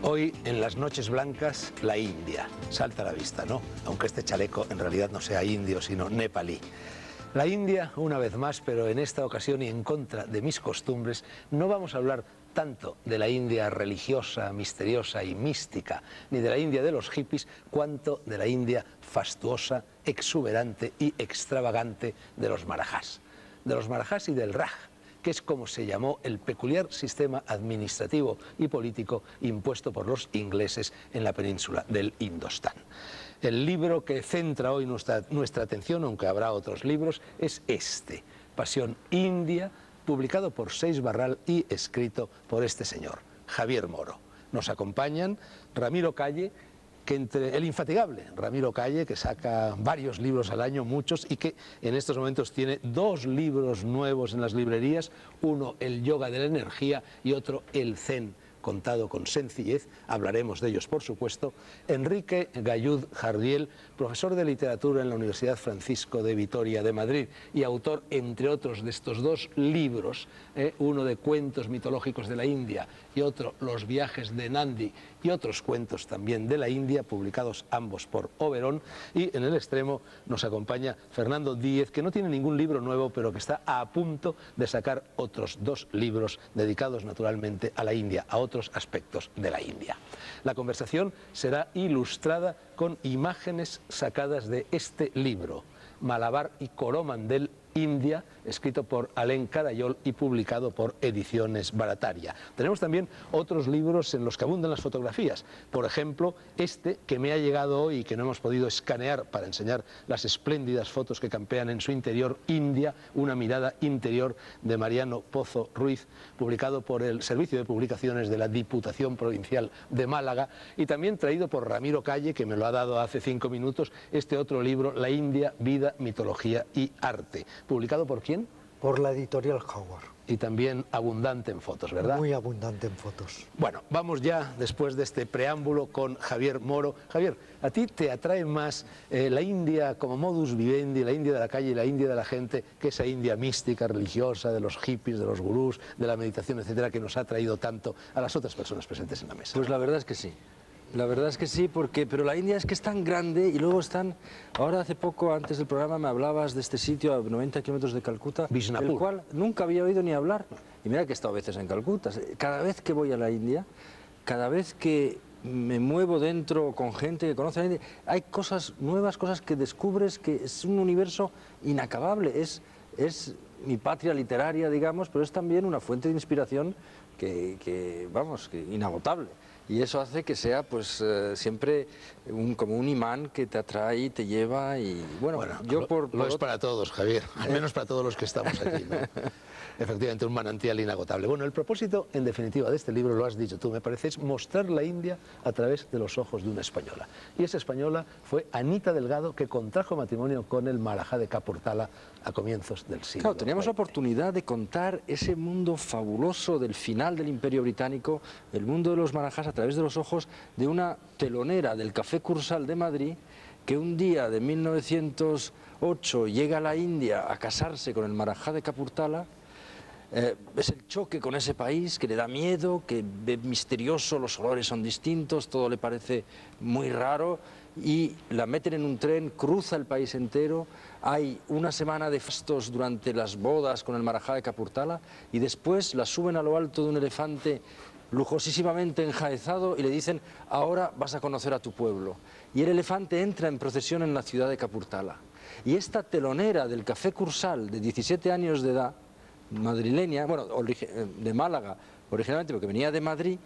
Hoy, en las noches blancas, la India. Salta a la vista, ¿no? Aunque este chaleco en realidad no sea indio, sino nepalí. La India, una vez más, pero en esta ocasión y en contra de mis costumbres, no vamos a hablar tanto de la India religiosa, misteriosa y mística, ni de la India de los hippies, cuanto de la India fastuosa, exuberante y extravagante de los marajás. De los marajás y del Raj, que es como se llamó el peculiar sistema administrativo y político impuesto por los ingleses en la península del Indostán. El libro que centra hoy nuestra atención, aunque habrá otros libros, es este, Pasión India, publicado por Seix Barral y escrito por este señor, Javier Moro. Nos acompañan Ramiro Calle, el infatigable Ramiro Calle, que saca varios libros al año, muchos, y que en estos momentos tiene 2 libros nuevos en las librerías, uno El yoga de la energía y otro El zen, contado con sencillez, hablaremos de ellos por supuesto. Enrique Gallud Jardiel, profesor de literatura en la Universidad Francisco de Vitoria de Madrid y autor, entre otros, de estos 2 libros, uno de cuentos mitológicos de la India y otro Los viajes de Nandi y otros cuentos también de la India, publicados ambos por Oberón. Y en el extremo nos acompaña Fernando Díez, que no tiene ningún libro nuevo, pero que está a punto de sacar otros 2 libros dedicados naturalmente a la India, a otros aspectos de la India. La conversación será ilustrada con imágenes sacadas de este libro, Malabar y Coromandel, India, escrito por Alain Cadallol y publicado por Ediciones Barataria. Tenemos también otros libros en los que abundan las fotografías. Por ejemplo, este que me ha llegado hoy y que no hemos podido escanear para enseñar las espléndidas fotos que campean en su interior, India, una mirada interior, de Mariano Pozo Ruiz, publicado por el Servicio de Publicaciones de la Diputación Provincial de Málaga, y también traído por Ramiro Calle, que me lo ha dado hace 5 minutos, este otro libro, La India, vida, mitología y arte. ¿Publicado por quién? Por la editorial Howard. Y también abundante en fotos, ¿verdad? Muy abundante en fotos. Bueno, vamos ya, después de este preámbulo, con Javier Moro. Javier, ¿a ti te atrae más la India como modus vivendi, la India de la calle, la India de la gente, que esa India mística, religiosa, de los hippies, de los gurús, de la meditación, etcétera, que nos ha traído tanto a las otras personas presentes en la mesa? Pues la verdad es que sí. La verdad es que sí, pero la India es que es tan grande y luego están... Ahora hace poco, antes del programa, me hablabas de este sitio a 90 kilómetros de Calcuta, del cual nunca había oído ni hablar. Y mira que he estado a veces en Calcuta. Cada vez que voy a la India, cada vez que me muevo dentro con gente que conoce la India, hay cosas nuevas, cosas que descubres, que es un universo inacabable. Es mi patria literaria, digamos, pero es también una fuente de inspiración que inagotable. Y eso hace que sea, pues, siempre como un imán que te atrae y te lleva. Y bueno, yo lo es para todos, Javier, al menos para todos los que estamos aquí, ¿no? Efectivamente, un manantial inagotable. Bueno, el propósito, en definitiva, de este libro, lo has dicho tú, me parece, es mostrar la India a través de los ojos de una española. Y esa española fue Anita Delgado, que contrajo matrimonio con el Marajá de Kapurthala a comienzos del siglo. Claro, teníamos la oportunidad de contar ese mundo fabuloso del final del Imperio Británico, el mundo de los marajás, a través de los ojos de una telonera del Café Cursal de Madrid, que un día de 1908 llega a la India a casarse con el Marajá de Kapurthala. Es el choque con ese país que le da miedo, que ve misterioso, los olores son distintos, todo le parece muy raro, y la meten en un tren, cruza el país entero. Hay una semana de fastos durante las bodas con el Marajá de Kapurthala y después la suben a lo alto de un elefante lujosísimamente enjaezado y le dicen: ahora vas a conocer a tu pueblo. Y el elefante entra en procesión en la ciudad de Kapurthala. Y esta telonera del Café Cursal, de 17 años de edad, madrileña, bueno, de Málaga originalmente, porque venía de Madrid,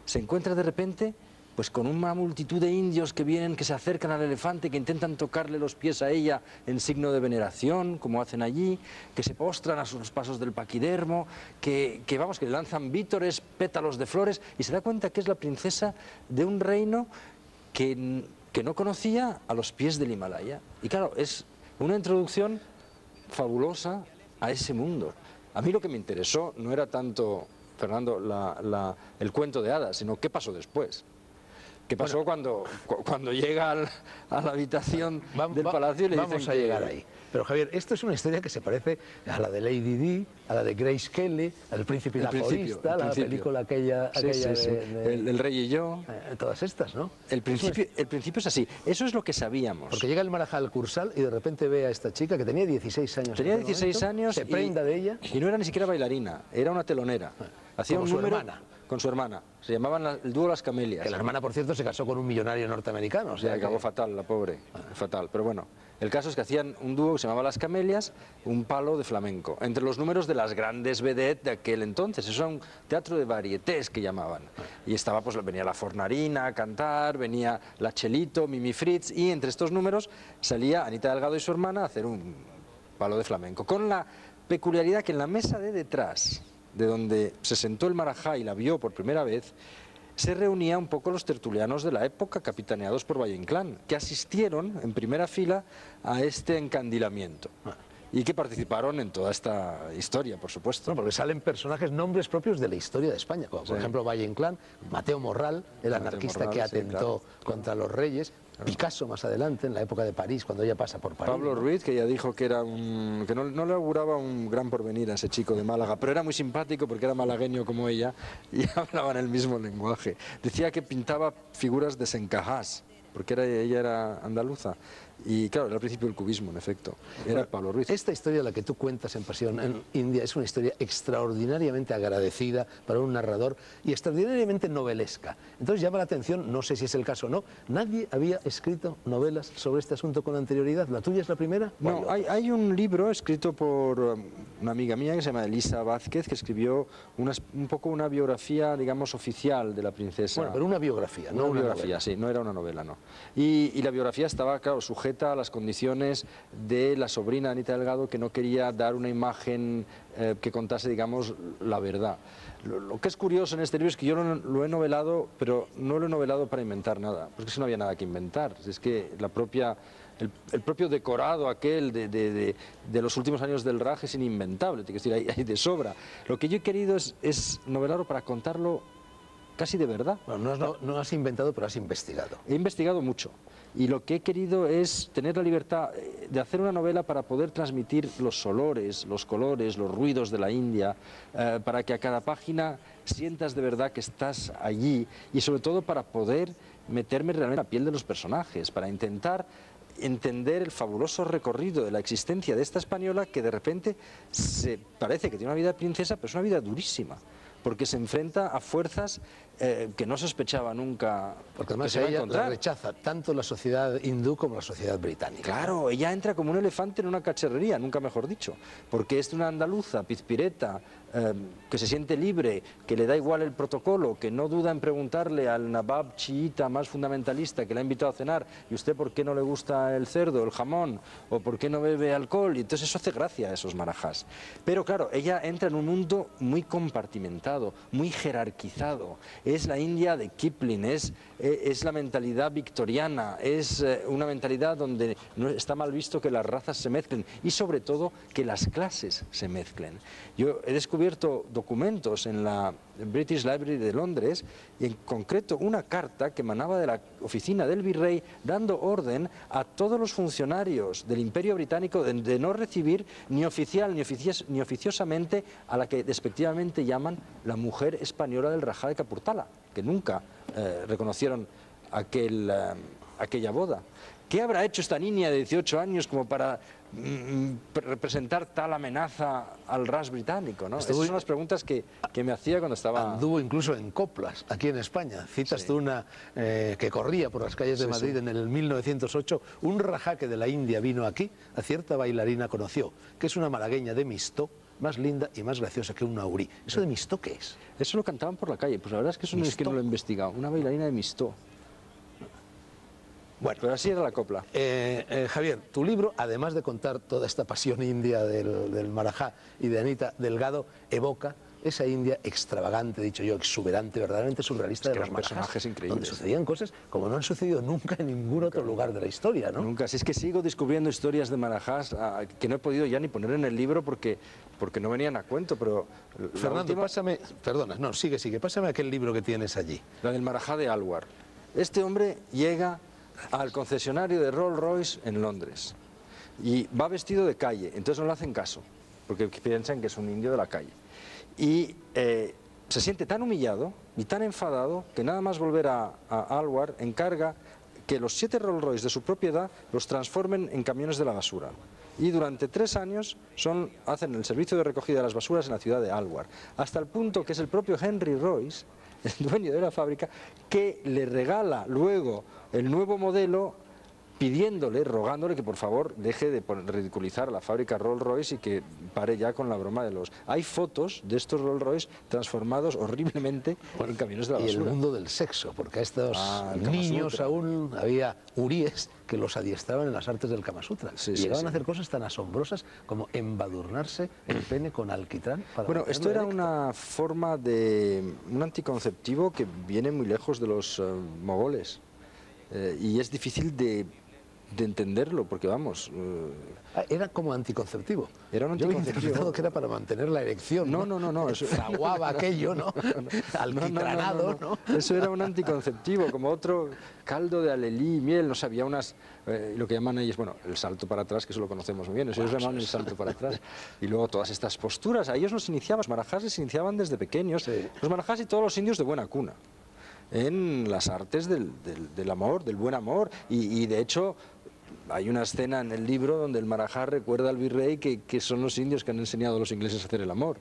se encuentra de repente pues con una multitud de indios que vienen, que se acercan al elefante, que intentan tocarle los pies a ella en signo de veneración, como hacen allí, que se postran a sus pasos del paquidermo, que le lanzan vítores, pétalos de flores, y se da cuenta que es la princesa de un reino que no conocía, a los pies del Himalaya. Y claro, es una introducción fabulosa a ese mundo. A mí lo que me interesó no era tanto, Fernando, el cuento de hadas, sino qué pasó después. ¿Qué pasó cuando llega a la habitación del palacio y le dicen vamos a llegar ahí. Pero Javier, esto es una historia que se parece a la de Lady Di, a la de Grace Kelly, al Príncipe y la Porista, la película aquella El Rey y yo. Todas estas, ¿no? El principio es así. Eso es lo que sabíamos. Porque llega el Marajá al Cursal y de repente ve a esta chica que tenía 16 años. Tenía 16 años. Se prenda de ella. Y no era ni siquiera bailarina, era una telonera. Hacía un número con su hermana. Se llamaban el dúo Las Camelias. Que la hermana, por cierto, se casó con un millonario norteamericano. O sea, acabó fatal, la pobre. Fatal. Pero bueno, el caso es que hacían un dúo que se llamaba Las Camelias, un palo de flamenco. Entre los números de las grandes vedettes de aquel entonces. Eso era un teatro de varietés que llamaban. Y estaba, pues venía la Fornarina a cantar, venía la Chelito, Mimi Fritz, y entre estos números salía Anita Delgado y su hermana a hacer un palo de flamenco. Con la peculiaridad que en la mesa de detrás, de donde se sentó el Marajá y la vio por primera vez, se reunía un poco los tertulianos de la época, capitaneados por Valle Inclán, que asistieron en primera fila a este encandilamiento. Y que participaron en toda esta historia, por supuesto. No, porque salen personajes, nombres propios de la historia de España, como por ejemplo Valle Inclán, Mateo Morral, el anarquista Morral, que atentó contra los reyes, Picasso más adelante, en la época de París, cuando ella pasa por París. Pablo Ruiz, que ya dijo que era que no le auguraba un gran porvenir a ese chico de Málaga, pero era muy simpático porque era malagueño como ella y hablaban el mismo lenguaje. Decía que pintaba figuras desencajadas, porque ella era andaluza. Y claro, era al principio el cubismo, en efecto. Era Pablo Ruiz. Esta historia, la que tú cuentas en Pasión en India, es una historia extraordinariamente agradecida para un narrador y extraordinariamente novelesca. Entonces llama la atención, no sé si es el caso o no, nadie había escrito novelas sobre este asunto con anterioridad. ¿La tuya es la primera? No, hay un libro escrito por una amiga mía que se llama Elisa Vázquez, que escribió un poco una biografía, digamos, oficial de la princesa. Bueno, pero una biografía, no una biografía, novela. Sí, no era una novela, no. Y la biografía estaba, claro, sujeta a las condiciones de la sobrina Anita Delgado, que no quería dar una imagen que contase, digamos, la verdad. Lo que es curioso en este libro es que yo lo he novelado, pero no lo he novelado para inventar nada, porque es que no había nada que inventar. Es que el propio decorado aquel de los últimos años del Raj es inimventable, es decir, hay de sobra. Lo que yo he querido es novelarlo para contarlo casi de verdad. Bueno, no has inventado, pero has investigado. He investigado mucho. Y lo que he querido es tener la libertad de hacer una novela para poder transmitir los olores, los colores, los ruidos de la India, para que a cada página sientas de verdad que estás allí y sobre todo para poder meterme realmente en la piel de los personajes, para intentar entender el fabuloso recorrido de la existencia de esta española que de repente parece que tiene una vida de princesa, pero es una vida durísima, porque se enfrenta a fuerzas que no sospechaba nunca. Porque además ella la rechaza tanto la sociedad hindú como la sociedad británica. Claro, ella entra como un elefante en una cacharrería, nunca mejor dicho, porque es una andaluza, pizpireta, que se siente libre, que le da igual el protocolo, que no duda en preguntarle al nabab chiita más fundamentalista que le ha invitado a cenar, ¿y usted por qué no le gusta el cerdo, el jamón, o por qué no bebe alcohol? Y entonces eso hace gracia a esos marajás. Pero claro, ella entra en un mundo muy compartimentado, muy jerarquizado. Es la India de Kipling, es la mentalidad victoriana, es una mentalidad donde no está mal visto que las razas se mezclen y sobre todo que las clases se mezclen. Yo he descubierto documentos en la British Library de Londres, y en concreto una carta que emanaba de la oficina del virrey dando orden a todos los funcionarios del Imperio Británico de no recibir ni oficial ni oficiosamente a la que despectivamente llaman la mujer española del Rajá de Kapurthala, que nunca reconocieron aquella boda. ¿Qué habrá hecho esta niña de 18 años como para representar tal amenaza al Raj británico, ¿no? Esas son las preguntas que me hacía cuando estaba... Anduvo incluso en coplas, aquí en España. Citas tú una que corría por las calles de Madrid en el 1908. Un rajá que de la India vino aquí, a cierta bailarina conoció, que es una malagueña de Mistó, más linda y más graciosa que un naurí. ¿Eso de Mistó qué es? Eso lo cantaban por la calle, pues la verdad es que eso no es que no lo he investigado. Una bailarina de Mistó. Bueno, pero así era la copla. Javier, tu libro, además de contar toda esta pasión india del Marajá y de Anita Delgado, evoca esa India extravagante, dicho yo, exuberante, verdaderamente surrealista, de los personajes increíbles, donde sucedían cosas como no han sucedido nunca en ningún otro lugar de la historia, ¿no? Nunca. Si es que sigo descubriendo historias de Marajás que no he podido ya ni poner en el libro porque no venían a cuento, pero... Fernando, pásame... Perdona, no, sigue, pásame aquel libro que tienes allí. La del Marajá de Alwar. Este hombre llega al concesionario de Rolls Royce en Londres y va vestido de calle, entonces no le hacen caso, porque piensan que es un indio de la calle. Y se siente tan humillado y tan enfadado que nada más volver a Alwar encarga que los 7 Rolls Royce de su propiedad los transformen en camiones de la basura. Y durante 3 años hacen el servicio de recogida de las basuras en la ciudad de Alwar, hasta el punto que es el propio Henry Royce, el dueño de la fábrica, que le regala luego el nuevo modelo, pidiéndole, rogándole que por favor deje de ridiculizar la fábrica Rolls Royce y que pare ya con la broma de los... Hay fotos de estos Rolls Royce transformados horriblemente en camiones de la basura. Y el mundo del sexo, porque a estos niños aún había uríes que los adiestraban en las artes del Kama Sutra. Sí, y llegaban a hacer cosas tan asombrosas como embadurnarse el pene con alquitrán. Bueno, esto era una forma de... un anticonceptivo que viene muy lejos de los mogoles. Y es difícil de entenderlo, porque vamos... Era como anticonceptivo. Era un anticonceptivo. Yo anticonceptivo. he interpretado que era para mantener la erección. No. Eso... Fraguaba aquello, ¿no? Alquitranado, ¿no? Eso era un anticonceptivo, como otro caldo de alelí, miel, no sé, había unas... lo que llaman ellos, bueno, el salto para atrás, que eso lo conocemos muy bien, eso ellos llaman el salto para atrás. Y luego todas estas posturas, a ellos los iniciaban, los marajás les iniciaban desde pequeños, sí. Los marajás y todos los indios de buena cuna, en las artes del amor, del buen amor, y de hecho... Hay una escena en el libro donde el marajá recuerda al virrey que son los indios que han enseñado a los ingleses a hacer el amor.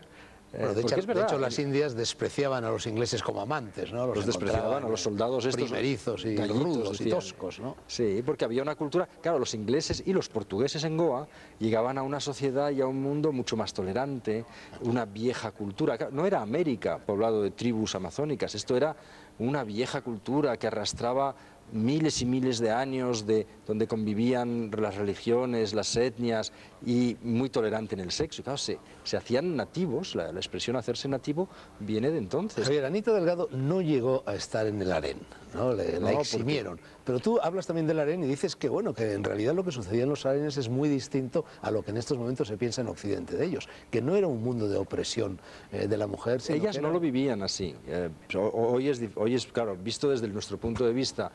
Bueno, de hecho, las indias despreciaban a los ingleses como amantes, ¿no? Los despreciaban a los soldados estos primerizos y rudos y toscos, ¿no? Sí, porque había una cultura... Claro, los ingleses y los portugueses en Goa llegaban a una sociedad y a un mundo mucho más tolerante, una vieja cultura. No era América, poblado de tribus amazónicas, esto era una vieja cultura que arrastraba miles y miles de años donde convivían las religiones, las etnias, y muy tolerante en el sexo. Y claro, se hacían nativos, la expresión hacerse nativo viene de entonces. Javier, Anita Delgado no llegó a estar en el harén, ¿no? La eximieron. Porque... Pero tú hablas también del harén y dices que, bueno, que en realidad lo que sucedía en los harenes es muy distinto a lo que en estos momentos se piensa en Occidente de ellos, que no era un mundo de opresión de la mujer. Sino ellas no lo vivían así. Hoy es, claro, visto desde nuestro punto de vista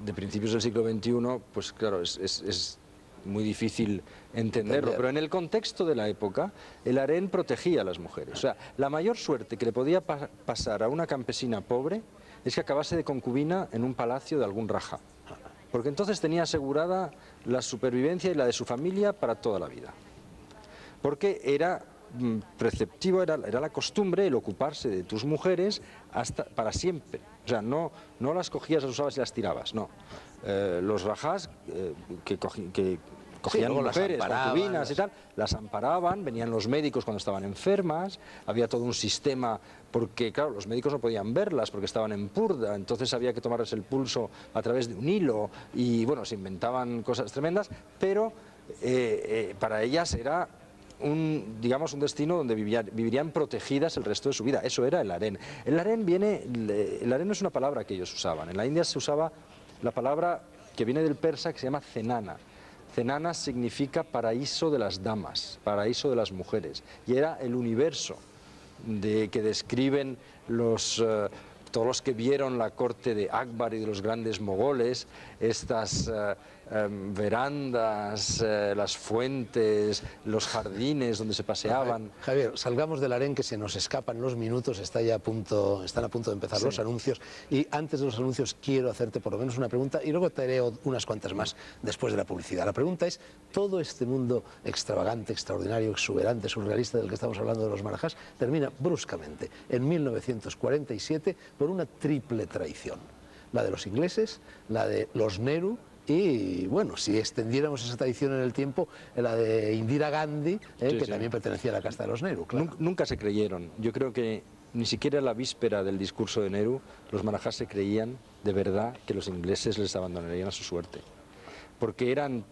de principios del siglo XXI, pues claro, es muy difícil entenderlo, pero en el contexto de la época, el harén protegía a las mujeres. O sea, la mayor suerte que le podía pasar a una campesina pobre es que acabase de concubina en un palacio de algún raja, porque entonces tenía asegurada la supervivencia y la de su familia para toda la vida, porque era preceptivo, era la costumbre el ocuparse de tus mujeres para siempre. O sea, no las cogías, las usabas y las tirabas, no. Los rajás que cogían mujeres, concubinas y tal, las amparaban, venían los médicos cuando estaban enfermas, había todo un sistema, porque claro, los médicos no podían verlas porque estaban en purga, entonces había que tomarles el pulso a través de un hilo, y bueno, se inventaban cosas tremendas, pero para ellas era un destino donde vivirían protegidas el resto de su vida. Eso era el harén. El harén no es una palabra que ellos usaban. En la India se usaba la palabra que viene del persa, que se llama cenana. Cenana significa paraíso de las damas, paraíso de las mujeres. Y era el universo que describen todos los que vieron la corte de Akbar y de los grandes mogoles, estas verandas, las fuentes, los jardines donde se paseaban. Javier, salgamos del harén, que se nos escapan los minutos, están a punto de empezar los anuncios, y antes de los anuncios quiero hacerte por lo menos una pregunta y luego te haré unas cuantas más después de la publicidad. La pregunta es, todo este mundo extravagante, extraordinario, exuberante, surrealista del que estamos hablando de los marajás, termina bruscamente en 1947 por una triple traición: la de los ingleses, la de los Nehru y, bueno, si extendiéramos esa traición en el tiempo, la de Indira Gandhi, que también pertenecía a la casta de los Nehru. Claro. Nunca se creyeron. Yo creo que ni siquiera la víspera del discurso de Nehru los marajás se creían de verdad que los ingleses les abandonarían a su suerte, porque eran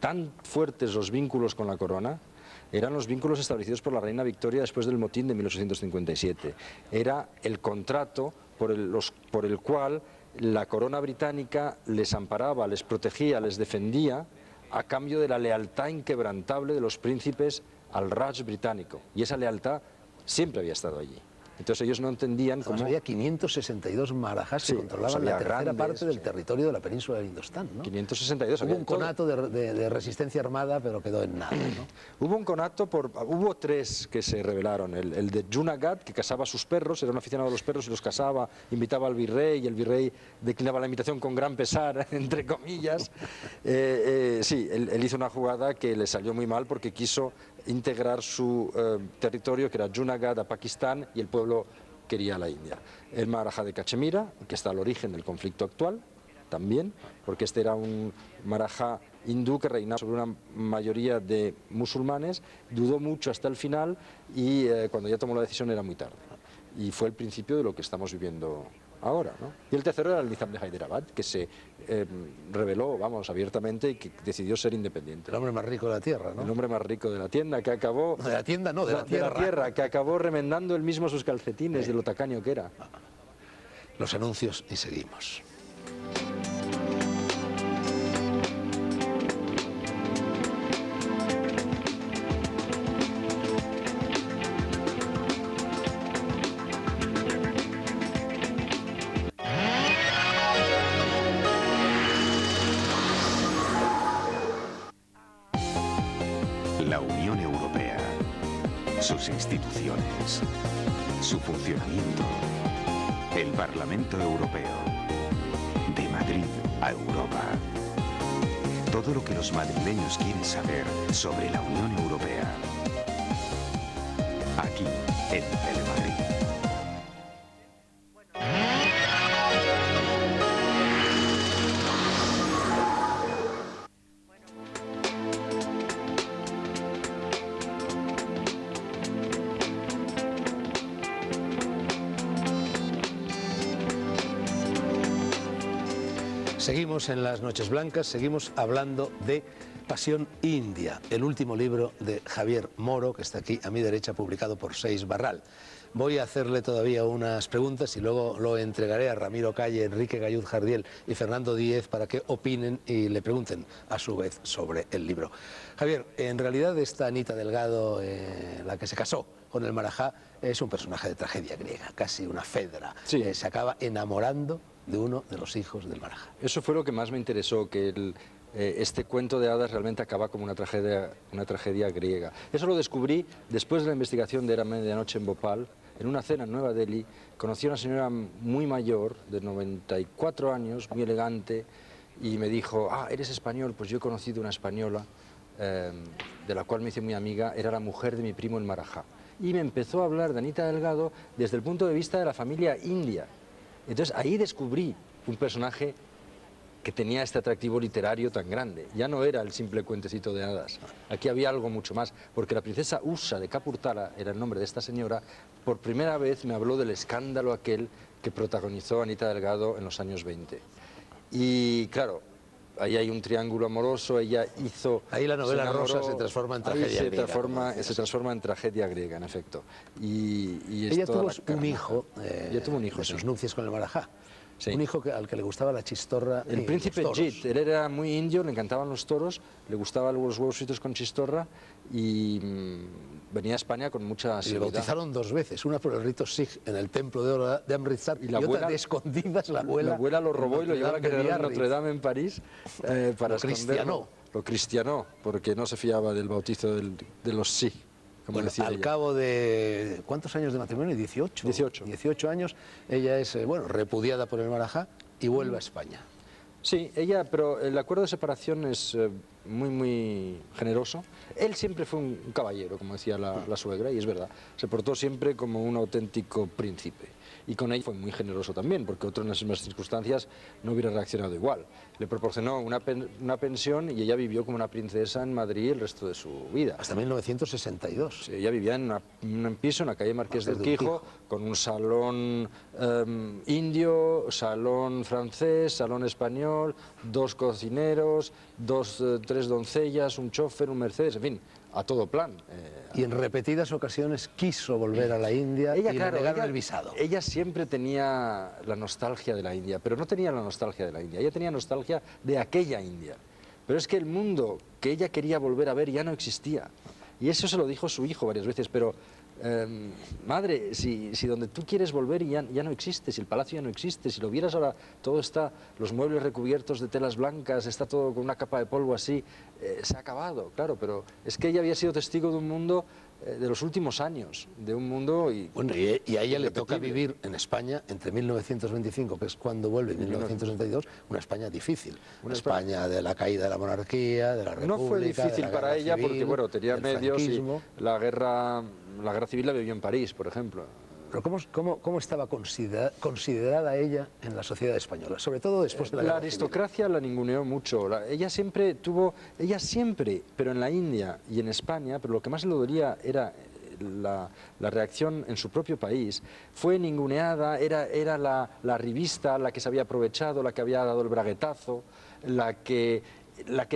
tan fuertes los vínculos con la corona. Eran los vínculos establecidos por la reina Victoria después del motín de 1857. Era el contrato por el cual la corona británica les amparaba, les protegía, les defendía a cambio de la lealtad inquebrantable de los príncipes al Raj británico. Y esa lealtad siempre había estado allí. Entonces ellos no entendían Además, cómo... había 562 marajás que Sí, controlaban había la tercera grandes, parte del sí. territorio de la península del Indostán, ¿no? 562. Hubo había un de todo. conato de resistencia armada, pero quedó en nada, ¿no? Hubo un conato, hubo tres que se rebelaron. El de Junagadh, que cazaba a sus perros, era un aficionado a los perros y los cazaba, invitaba al virrey, y el virrey declinaba la invitación con gran pesar, entre comillas. Sí, él hizo una jugada que le salió muy mal porque quiso integrar su territorio, que era Junagadh, a Pakistán, y el pueblo quería a la India. El Maharaja de Cachemira, que está al origen del conflicto actual, también, porque este era un Maharaja hindú que reinaba sobre una mayoría de musulmanes, dudó mucho hasta el final y cuando ya tomó la decisión era muy tarde. Y fue el principio de lo que estamos viviendo ahora, ¿no? Y el tercero era el Nizam de Hyderabad, que se rebeló, vamos, abiertamente y que decidió ser independiente. El hombre más rico de la tierra, ¿no? El hombre más rico de la tienda, que acabó... No, de la tienda no, de la tierra. que acabó remendando él mismo sus calcetines de lo tacaño que era. Los anuncios y seguimos. La Unión Europea, sus instituciones, su funcionamiento, el Parlamento Europeo, de Madrid a Europa. Todo lo que los madrileños quieren saber sobre la Unión Europea. Aquí, en Telemadrid. Seguimos en las Noches Blancas, seguimos hablando de Pasión India, el último libro de Javier Moro, que está aquí a mi derecha, publicado por Seix Barral. Voy a hacerle todavía unas preguntas y luego lo entregaré a Ramiro Calle, Enrique Galluz Jardiel y Fernando Díez para que opinen y le pregunten a su vez sobre el libro. Javier, en realidad esta Anita Delgado, la que se casó con el Marajá, es un personaje de tragedia griega, casi una Fedra. Sí. Se acaba enamorando de uno de los hijos del Marajá. Eso fue lo que más me interesó, que este cuento de hadas realmente acaba como una tragedia griega. Eso lo descubrí después de la investigación de Era Medianoche en Bhopal. En una cena en Nueva Delhi conocí a una señora muy mayor, de 94 años, muy elegante, y me dijo: ah, ¿eres español? Pues yo he conocido una española, de la cual me hice muy amiga, era la mujer de mi primo el Marajá. Y me empezó a hablar de Anita Delgado desde el punto de vista de la familia india. Entonces ahí descubrí un personaje que tenía este atractivo literario tan grande. Ya no era el simple cuentecito de hadas. Aquí había algo mucho más, porque la princesa Usha de Kapurthala, era el nombre de esta señora, por primera vez me habló del escándalo aquel que protagonizó Anita Delgado en los años 20. Y claro, ahí hay un triángulo amoroso, ella hizo... Ahí la novela rosa se transforma en tragedia griega. Se transforma en tragedia griega, en efecto. Y ella tuvo ella tuvo un hijo, de sus nupcias con el Marajá. Sí. Un hijo al que le gustaba la chistorra. El príncipe los toros. Jit, él era muy indio, le encantaban los toros, le gustaban los huevos fritos con chistorra y venía a España con mucha Y le asiduidad. bautizaron dos veces, una por el rito Sikh en el templo de oro de Amritsar y, otra de escondidas la abuela lo robó y lo llevó a la catedral de Notre Dame en París para Lo cristianó. Lo cristianó, porque no se fiaba del bautizo de los Sikh. Como Bueno, decía al ella. cabo de... ¿cuántos años de matrimonio? 18. 18 años. Ella es, bueno, repudiada por el Marajá y vuelve a España. Sí, pero el acuerdo de separación es muy generoso. Él siempre fue un caballero, como decía la suegra, y es verdad. Se portó siempre como un auténtico príncipe. Y con ella fue muy generoso también, porque otro en las mismas circunstancias no hubiera reaccionado igual. Le proporcionó una pensión y ella vivió como una princesa en Madrid el resto de su vida. Hasta 1962. Sí, ella vivía en un piso en la calle Marqués del Quijo, con un salón indio, salón francés, salón español, 2 cocineros, 3 doncellas, un chofer, un Mercedes, en fin, a todo plan. Y en repetidas ocasiones quiso volver a la India y le negaron el visado. Ella siempre tenía la nostalgia de la India, pero no tenía la nostalgia de la India, ella tenía nostalgia de aquella India. Pero es que el mundo que ella quería volver a ver ya no existía. Y eso se lo dijo su hijo varias veces, pero madre, si donde tú quieres volver ya no existe, si el palacio ya no existe, si lo vieras ahora, todo está, los muebles recubiertos de telas blancas, está todo con una capa de polvo así, se ha acabado, claro, pero es que ella había sido testigo de un mundo de los últimos años, de un mundo... Bueno, y a ella le toca vivir en España entre 1925, que es cuando vuelve, y 1962, una España difícil. Una España de la caída de la monarquía, de la república... No fue difícil para ella porque, bueno, tenía medios y franquismo. la guerra civil la vivió en París, por ejemplo. Pero ¿cómo estaba considerada ella en la sociedad española? Sobre todo después de la guerra civil. Aristocracia la ninguneó mucho. Ella siempre, pero en la India y en España, pero lo que más le dolía era la reacción en su propio país. Fue ninguneada, era la revista la que se había aprovechado, la que había dado el braguetazo, la que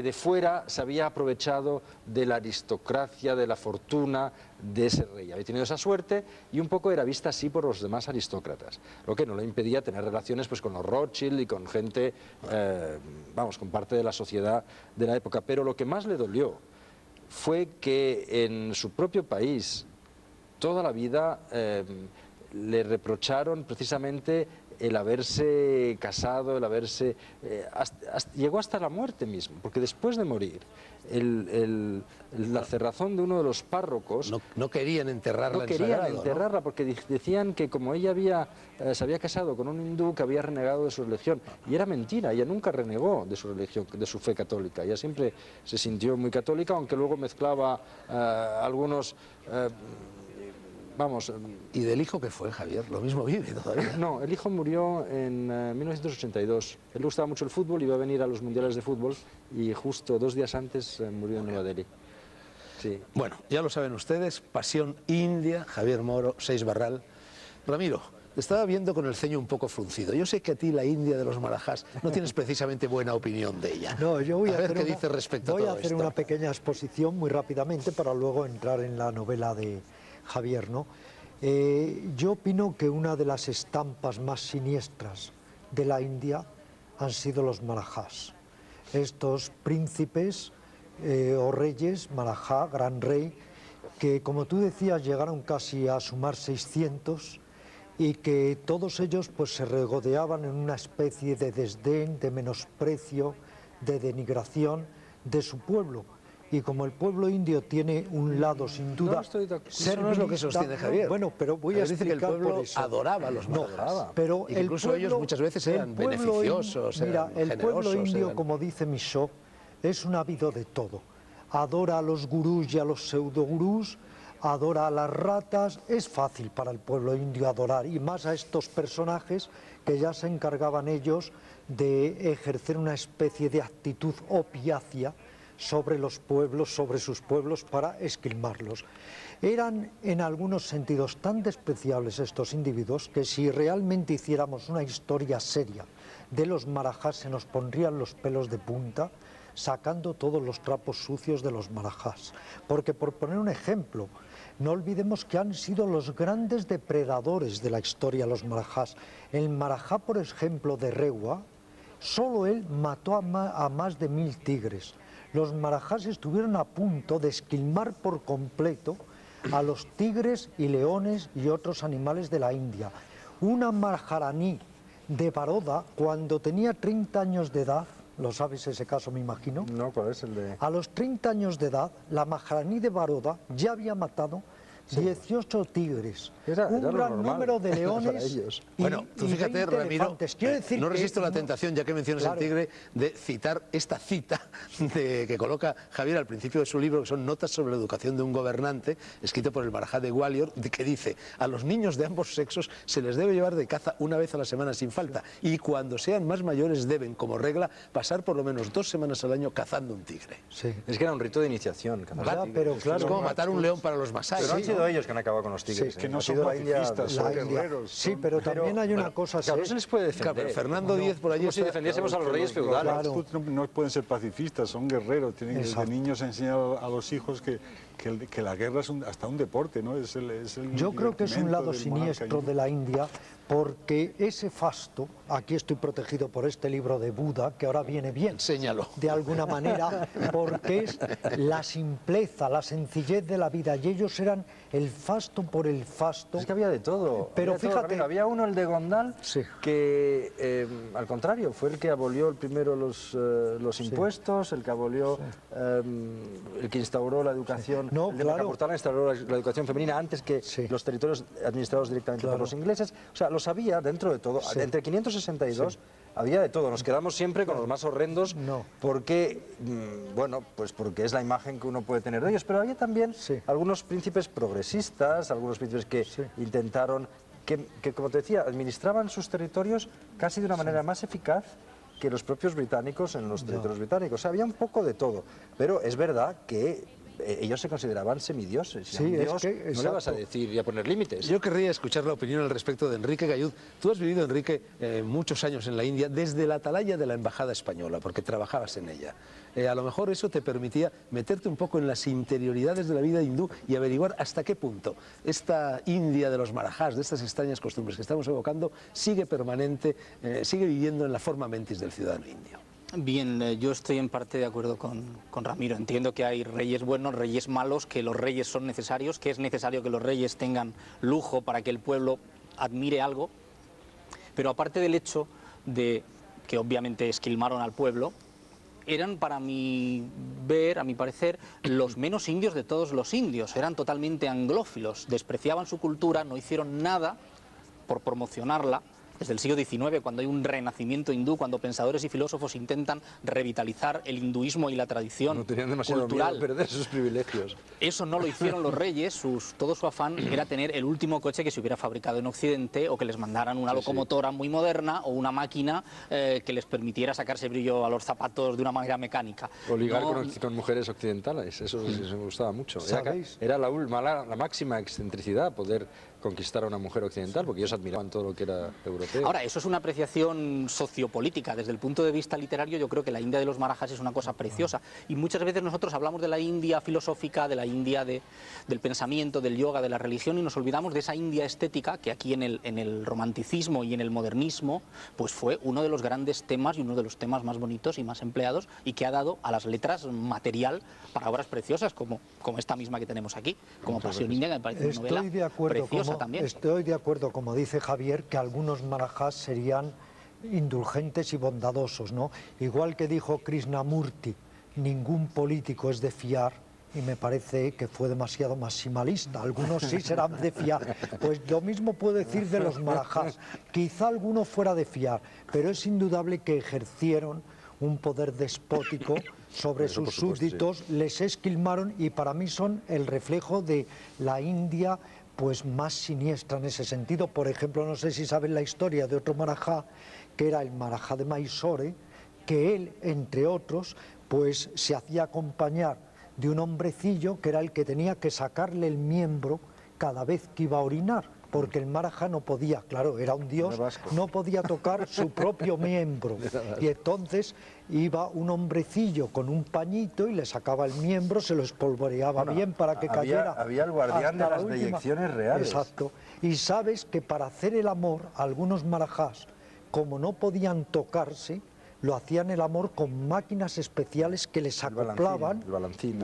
de fuera se había aprovechado de la aristocracia, de la fortuna de ese rey. Había tenido esa suerte y un poco era vista así por los demás aristócratas, lo que no le impedía tener relaciones pues con los Rothschild y con gente, con parte de la sociedad de la época. Pero lo que más le dolió fue que en su propio país toda la vida le reprocharon precisamente el haberse casado, el haberse... llegó hasta la muerte mismo, porque después de morir, la cerrazón de uno de los párrocos... No querían enterrarla en sagrado. No querían enterrarla, porque decían que como ella se había casado con un hindú que había renegado de su religión, y era mentira, ella nunca renegó de su religión, de su fe católica, ella siempre se sintió muy católica, aunque luego mezclaba algunos... ¿Y del hijo qué fue, Javier? Lo mismo vive todavía. No, el hijo murió en 1982. Él le gustaba mucho el fútbol, iba a venir a los mundiales de fútbol y justo 2 días antes murió en Nueva Delhi. Sí. Bueno, ya lo saben ustedes, Pasión India, Javier Moro, 6 Barral. Ramiro, te estaba viendo con el ceño un poco fruncido. Yo sé que a ti la India de los Marajás no tienes precisamente buena opinión de ella. No, yo voy a ver qué dices respecto a todo esto. Voy a hacer una pequeña exposición muy rápidamente para luego entrar en la novela de Javier, ¿no? Yo opino que una de las estampas más siniestras de la India han sido los Marajás. Estos príncipes o reyes, Marajá, gran rey, que como tú decías llegaron casi a sumar 600 y que todos ellos pues se regodeaban en una especie de desdén, de menosprecio, de denigración de su pueblo. Y como el pueblo indio tiene un lado sin duda... Eso no es lo que sostiene Javier. Bueno, pero voy a explicar dice que el pueblo por eso. adoraba a los Marajás. Pero y que incluso ellos muchas veces eran beneficiosos, mira, el pueblo indio, como dice Michaud, es un ávido de todo. Adora a los gurús y a los pseudogurús, adora a las ratas. Es fácil para el pueblo indio adorar, y más a estos personajes que ya se encargaban ellos de ejercer una especie de actitud opiácea sobre los pueblos, sobre sus pueblos, para esquilmarlos. Eran en algunos sentidos tan despreciables estos individuos que si realmente hiciéramos una historia seria de los Marajás se nos pondrían los pelos de punta sacando todos los trapos sucios de los Marajás. Porque, por poner un ejemplo, no olvidemos que han sido los grandes depredadores de la historia los Marajás. El Marajá, por ejemplo, de Rewa, solo él mató a más de 1000 tigres. Los Marajás estuvieron a punto de esquilmar por completo a los tigres y leones y otros animales de la India. Una Maharaní de Baroda, cuando tenía 30 años de edad, ¿lo sabes ese caso, me imagino? No, ¿cuál es el de...? A los 30 años de edad, la Maharaní de Baroda ya había matado 18 tigres, un gran número de leones y, bueno, tú fíjate, Ramiro, no resisto la tentación, ya que mencionas el tigre, de citar esta cita que coloca Javier al principio de su libro, que son Notas sobre la educación de un gobernante, escrito por el Marajá de Gwalior, que dice: a los niños de ambos sexos se les debe llevar de caza una vez a la semana sin falta, y cuando sean más mayores deben, como regla, pasar por lo menos 2 semanas al año cazando un tigre. Sí. Es que era un rito de iniciación. Pero claro, es como matar un león para los masái. Pero han sido ellos que han acabado con los tigres. Sí, que no son pacifistas, son guerreros. Sí, pero también hay una cosa... Claro, no se les puede defender. Claro, pero Fernando Díez por allí... Como si defendiésemos a los reyes feudales. No pueden ser pacifistas, son guerreros. Tienen desde niños enseñar a los hijos que que la guerra es hasta un deporte, ¿no? Yo creo que es un lado siniestro de la India, porque ese fasto, aquí estoy protegido por este libro de Buda, que ahora viene bien, Enséñalo. de alguna manera, porque es la simpleza, la sencillez de la vida, y ellos eran el fasto por el fasto. Es que había de todo. Pero había fíjate, todo, había uno, el de Gondal, sí, que al contrario, fue el que abolió el primero los impuestos, el que abolió, el que instauró la educación, no, el de claro, Macaportala instauró la educación femenina antes que los territorios administrados directamente por los ingleses. O sea, lo sabía dentro de todo. Entre 562 había de todo. Nos quedamos siempre con los más horrendos porque, bueno, pues porque es la imagen que uno puede tener de ellos. Pero había también algunos príncipes progresistas, algunos príncipes que intentaron, que, como te decía, administraban sus territorios casi de una manera más eficaz que los propios británicos en los territorios británicos. O sea, había un poco de todo. Pero es verdad que ellos se consideraban semidioses. Sí, Dios, es que, no le vas a decir y a poner límites. Yo querría escuchar la opinión al respecto de Enrique Gallud. Tú has vivido, Enrique, muchos años en la India, desde la atalaya de la Embajada Española, porque trabajabas en ella. A lo mejor eso te permitía meterte un poco en las interioridades de la vida hindú y averiguar hasta qué punto esta India de los marajás, de estas extrañas costumbres que estamos evocando, sigue permanente, sigue viviendo en la forma mentis del ciudadano indio. Bien, yo estoy en parte de acuerdo con Ramiro. Entiendo que hay reyes buenos, reyes malos, que los reyes son necesarios, que es necesario que los reyes tengan lujo para que el pueblo admire algo. Pero aparte del hecho de que obviamente esquilmaron al pueblo, eran, para mi ver, a mi parecer, los menos indios de todos los indios. Eran totalmente anglófilos, despreciaban su cultura, no hicieron nada por promocionarla. Desde el siglo XIX, cuando hay un renacimiento hindú, cuando pensadores y filósofos intentan revitalizar el hinduismo y la tradición no tenían demasiado cultural, miedo a perder sus privilegios. Eso no lo hicieron los reyes. Todo su afán era tener el último coche que se hubiera fabricado en Occidente, o que les mandaran una locomotora muy moderna o una máquina que les permitiera sacarse brillo a los zapatos de una manera mecánica. O ligar con mujeres occidentales, eso me gustaba mucho. Era la máxima excentricidad poder conquistar a una mujer occidental, porque ellos admiraban todo lo que era europeo. Ahora, eso es una apreciación sociopolítica. Desde el punto de vista literario, yo creo que la India de los marajás es una cosa preciosa. Y muchas veces nosotros hablamos de la India filosófica, de la India del pensamiento, del yoga, de la religión, y nos olvidamos de esa India estética que aquí en el romanticismo y en el modernismo pues fue uno de los grandes temas y uno de los temas más bonitos y más empleados, y que ha dado a las letras material para obras preciosas como esta misma que tenemos aquí, como Pasión India, que me parece una novela preciosa también. Estoy de acuerdo, como dice Javier, que algunos marajás serían indulgentes y bondadosos, ¿no? Igual que dijo Krishnamurti, ningún político es de fiar, y me parece que fue demasiado maximalista. Algunos sí serán de fiar. Pues lo mismo puedo decir de los marajás. Quizá alguno fuera de fiar, pero es indudable que ejercieron un poder despótico sobre sus súbditos, les esquilmaron, y para mí son el reflejo de la India pues más siniestra en ese sentido. Por ejemplo, no sé si saben la historia de otro marajá, que era el marajá de Mysore, que él, entre otros, pues se hacía acompañar de un hombrecillo que era el que tenía que sacarle el miembro cada vez que iba a orinar, porque el marajá no podía, claro, era un dios, no podía tocar su propio miembro, y entonces iba un hombrecillo con un pañito y le sacaba el miembro, se lo espolvoreaba bien para que cayera. Había el guardián de las deyecciones reales. Exacto. Y sabes que para hacer el amor, algunos marajás, como no podían tocarse, lo hacían el amor con máquinas especiales que les acoplaban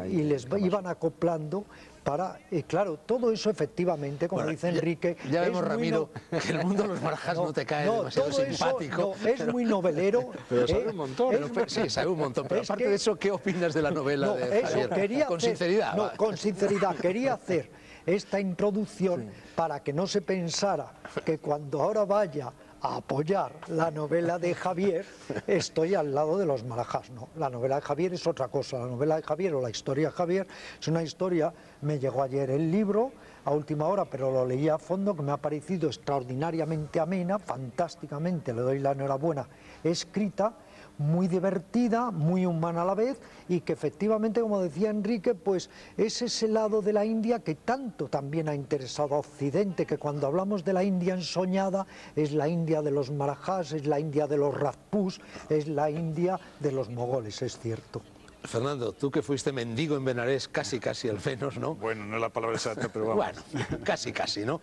y les iban acoplando para... claro, todo eso efectivamente, como dice Enrique... Ya vemos, Ramiro, que el mundo de los marajás no te cae demasiado simpático. Es muy novelero. Pero sabe un montón. Sí, sabe un montón. Pero aparte de eso, ¿qué opinas de la novela de Javier? Con sinceridad. No, con sinceridad. Quería hacer esta introducción para que no se pensara que cuando ahora vaya a apoyar la novela de Javier, estoy al lado de los marajás. No, la novela de Javier es otra cosa. La novela de Javier, o la historia de Javier, es una historia, me llegó ayer el libro a última hora, pero lo leí a fondo, que me ha parecido extraordinariamente amena, fantásticamente, le doy la enhorabuena, escrita, muy divertida, muy humana a la vez, y que efectivamente, como decía Enrique, pues es ese lado de la India que tanto también ha interesado a Occidente, que cuando hablamos de la India ensoñada, es la India de los marajás, es la India de los rajpús, es la India de los mogoles, es cierto. Fernando, tú que fuiste mendigo en Benarés, casi al menos, ¿no? Bueno, no es la palabra exacta, pero vamos. Bueno, casi, ¿no?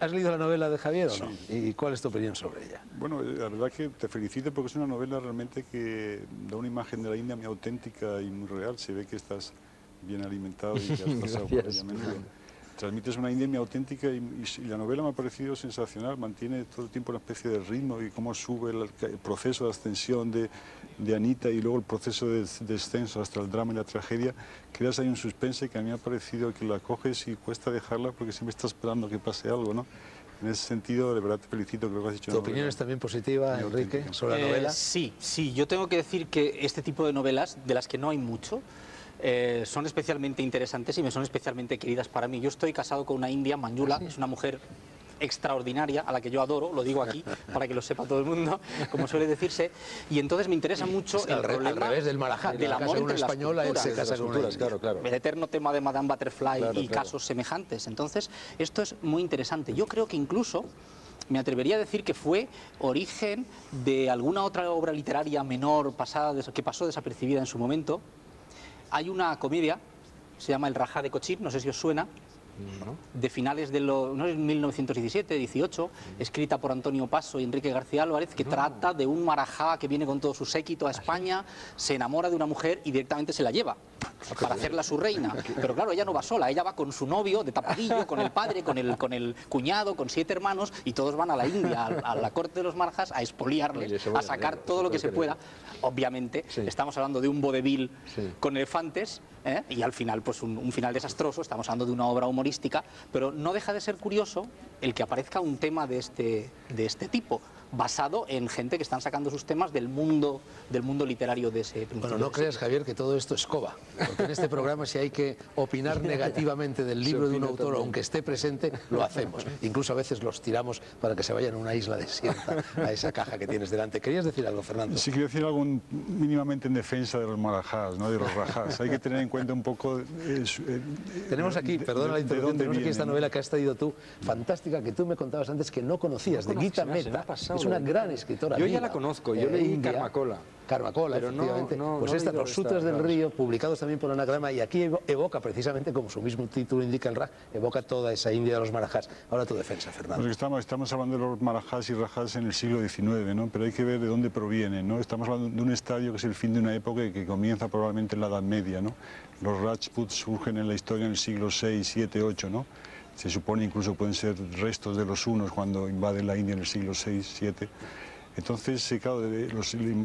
¿Has leído la novela de Javier o no? ¿Y cuál es tu opinión sobre ella? Bueno, la verdad que te felicito porque es una novela realmente que da una imagen de la India muy auténtica y muy real. Se ve que estás bien alimentado y que has pasado por ella muy bien. Transmites una India muy auténtica y la novela me ha parecido sensacional. Mantiene todo el tiempo una especie de ritmo y cómo sube el proceso de ascensión de Anita y luego el proceso de descenso hasta el drama y la tragedia. Creas ahí un suspense que a mí me ha parecido que la coges y cuesta dejarla porque siempre estás esperando que pase algo, ¿no? En ese sentido, de verdad te felicito, creo que has hecho ¿Tu opinión es también positiva, Enrique, sobre la novela? Sí, yo tengo que decir que este tipo de novelas, de las que no hay mucho, son especialmente interesantes y me son especialmente queridas para mí. Yo estoy casado con una india, Manjula, es una mujer extraordinaria, a la que yo adoro, lo digo aquí para que lo sepa todo el mundo, como suele decirse, y entonces me interesa mucho el problema al revés del Marajá, del amor entre las española, él se casa con una india. Claro. El eterno tema de Madame Butterfly y casos semejantes. Entonces, esto es muy interesante. Yo creo que incluso me atrevería a decir que fue origen de alguna otra obra literaria menor que pasó desapercibida en su momento. Hay una comedia, se llama El Rajá de Cochín, no sé si os suena, de finales de los 1917, 18, escrita por Antonio Paso y Enrique García Álvarez, que trata de un marajá que viene con todo su séquito a España, se enamora de una mujer y directamente se la lleva para hacerla su reina. Pero claro, ella no va sola, ella va con su novio de tapadillo, con el padre, con el cuñado, con 7 hermanos, y todos van a la India, a la corte de los marajás, a expoliarle, a sacar todo lo que se pueda. Obviamente, estamos hablando de un vodevil con elefantes, y al final, pues un final desastroso. Estamos hablando de una obra humorística, pero no deja de ser curioso el que aparezca un tema de este tipo, basado en gente que están sacando sus temas del mundo literario de ese principio. Bueno, no creas, Javier, que todo esto es coba, porque en este programa si hay que opinar negativamente del libro de un autor, aunque esté presente, lo hacemos. Incluso a veces los tiramos para que se vayan a una isla desierta, a esa caja que tienes delante. ¿Querías decir algo, Fernando? Sí, quiero decir algo mínimamente en defensa de los marajás, ¿no? De los rajás. Hay que tener en cuenta un poco... tenemos aquí, perdona la interrupción, tenemos aquí esta novela que has traído tú, fantástica, que tú me contabas antes que no conocías, de Gita Mehta. Es una gran escritora. Yo ya la conozco, yo leí Karmacola. Karmacola, efectivamente. Pues esta, Los Sutras del Río, publicados también por Anagrama, y aquí evoca precisamente, como su mismo título indica el Raj, evoca toda esa India de los marajás. Ahora tu defensa, Fernando. Pues estamos hablando de los marajás y rajás en el siglo XIX, ¿no? Pero hay que ver de dónde provienen, ¿no? Estamos hablando de un estadio que es el fin de una época y que comienza probablemente en la Edad Media, ¿no? Los Rajputs surgen en la historia en el siglo VI, VII, VIII, ¿no? Se supone incluso pueden ser restos de los hunos cuando invaden la India en el siglo VI, VII. Entonces, claro,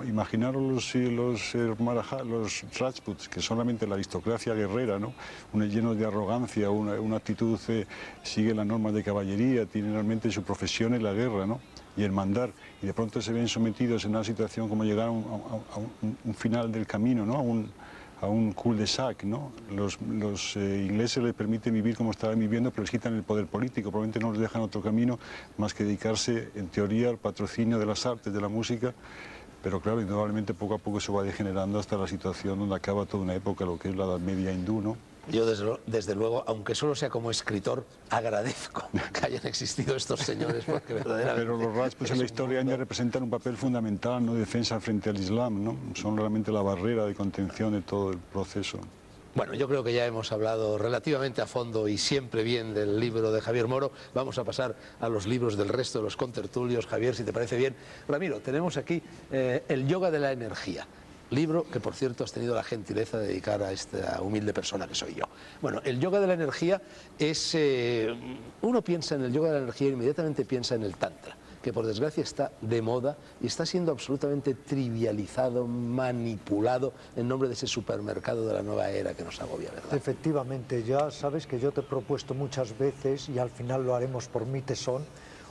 imaginaros los Rajputs, que solamente la aristocracia guerrera, ¿no? Llenos de arrogancia, una actitud, sigue las normas de caballería, tienen realmente su profesión en la guerra, ¿no? Y el mandar, y de pronto se ven sometidos en una situación como llegar a un final del camino, ¿no? A un cul-de-sac, ¿no? Los ingleses les permiten vivir como estaban viviendo, pero les quitan el poder político, probablemente no les dejan otro camino más que dedicarse, en teoría, al patrocinio de las artes, de la música, pero claro, indudablemente poco a poco se va degenerando hasta la situación donde acaba toda una época, lo que es la Edad Media hindú, ¿no? Yo, desde luego, aunque solo sea como escritor, agradezco que hayan existido estos señores, porque verdaderamente... Pero los Rajputs en la historia india representan un papel fundamental, ¿no? De defensa frente al Islam, ¿no? Son realmente la barrera de contención de todo el proceso. Bueno, yo creo que ya hemos hablado relativamente a fondo y siempre bien del libro de Javier Moro. Vamos a pasar a los libros del resto de los contertulios. Javier, si te parece bien. Ramiro, tenemos aquí El yoga de la energía. Libro que, por cierto, has tenido la gentileza de dedicar a esta humilde persona que soy yo. Bueno, el yoga de la energía es... uno piensa en el yoga de la energía e inmediatamente piensa en el tantra, que por desgracia está de moda y está siendo absolutamente trivializado, manipulado en nombre de ese supermercado de la nueva era que nos agobia, ¿verdad? Efectivamente, ya sabes que yo te he propuesto muchas veces, y al final lo haremos por mi tesón,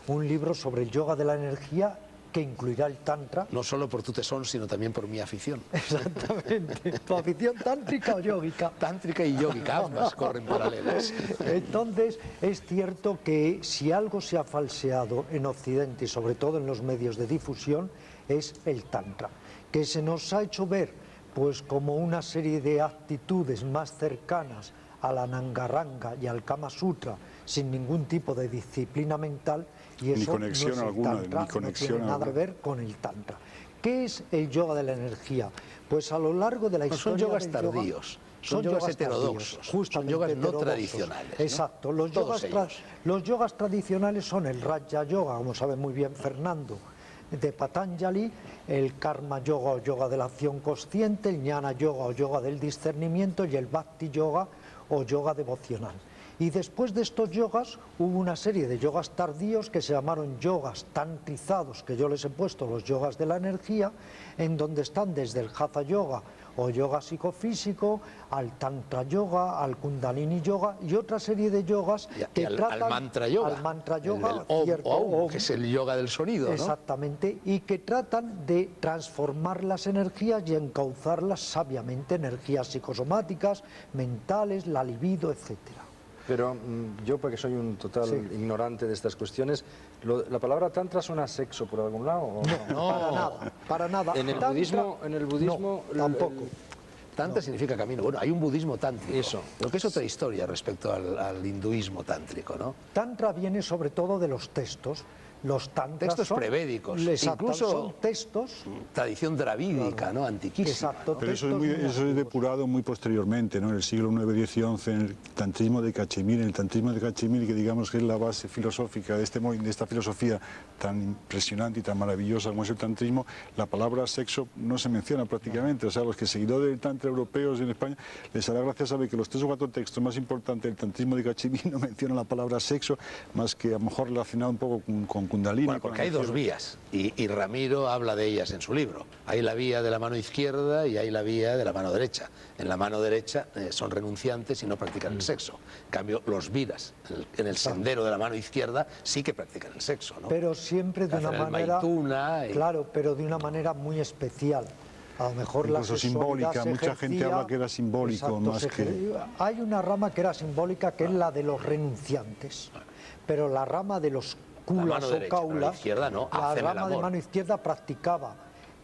un libro sobre el yoga de la energía que incluirá el tantra. No solo por tu tesón, sino también por mi afición. Exactamente. ¿Tu afición tántrica o yógica? Tántrica y yógica, ambas corren paralelas. Entonces, es cierto que si algo se ha falseado en Occidente, y sobre todo en los medios de difusión, es el tantra, que se nos ha hecho ver pues como una serie de actitudes más cercanas a la Nangaranga y al Kama Sutra, sin ningún tipo de disciplina mental, y eso ni conexión no es el alguna, tantra, ni conexión no tiene nada alguna. que ver con el tantra. ¿Qué es el yoga de la energía? Pues a lo largo de la historia son yogas del tardíos, yoga, son yogas heterodoxos, son yogas no tradicionales, ¿no? Exacto, los yogas tradicionales son el Raja Yoga, como sabe muy bien Fernando, de Patanjali, el Karma Yoga o yoga de la acción consciente, el Jnana Yoga o yoga del discernimiento y el Bhakti Yoga o yoga devocional. Y después de estos yogas hubo una serie de yogas tardíos que se llamaron yogas tantrizados, que yo les he puesto los yogas de la energía, en donde están desde el Hatha Yoga o yoga psicofísico, al Tantra Yoga, al Kundalini Yoga y otra serie de yogas que tratan al Mantra Yoga, al Mantra Yoga, que es el yoga del sonido, ¿no? Exactamente, y que tratan de transformar las energías y encauzarlas sabiamente, energías psicosomáticas, mentales, la libido, etcétera. Pero yo, porque soy un total ignorante de estas cuestiones, ¿la palabra tantra suena a sexo por algún lado? ¿O no, para nada. En el budismo no, tampoco. Tantra significa camino. Bueno, hay un budismo tántrico. Eso. Lo que es otra historia respecto al hinduismo tántrico, ¿no? Tantra viene sobre todo de los textos. Los tantras textos son prevédicos, incluso son textos, tradición dravídica, ¿no? Antiquísima. Exacto, ¿no? Pero eso es depurado muy posteriormente, ¿no? En el siglo IX, X y XI, en el tantrismo de Cachemir, que digamos que es la base filosófica de esta filosofía tan impresionante y tan maravillosa como es el tantrismo, la palabra sexo no se menciona prácticamente. O sea, los que seguidores del tantra europeos en España les hará gracia saber que los 3 o 4 textos más importantes del tantrismo de Cachemir no mencionan la palabra sexo, más que a lo mejor relacionado un poco con Kundalini. Bueno, porque hay 2 vías y Ramiro habla de ellas en su libro. Hay la vía de la mano izquierda y hay la vía de la mano derecha. En la mano derecha son renunciantes y no practican el sexo. En cambio, los viras en el sendero de la mano izquierda sí que practican el sexo, ¿no? Pero siempre de una manera, claro, pero de una manera muy especial. A lo mejor incluso la simbólica, mucha gente habla que era simbólico, exacto, más que... Hay una rama que era simbólica, que es la de los renunciantes, pero la rama de los culas o caulas, la rama de mano izquierda practicaba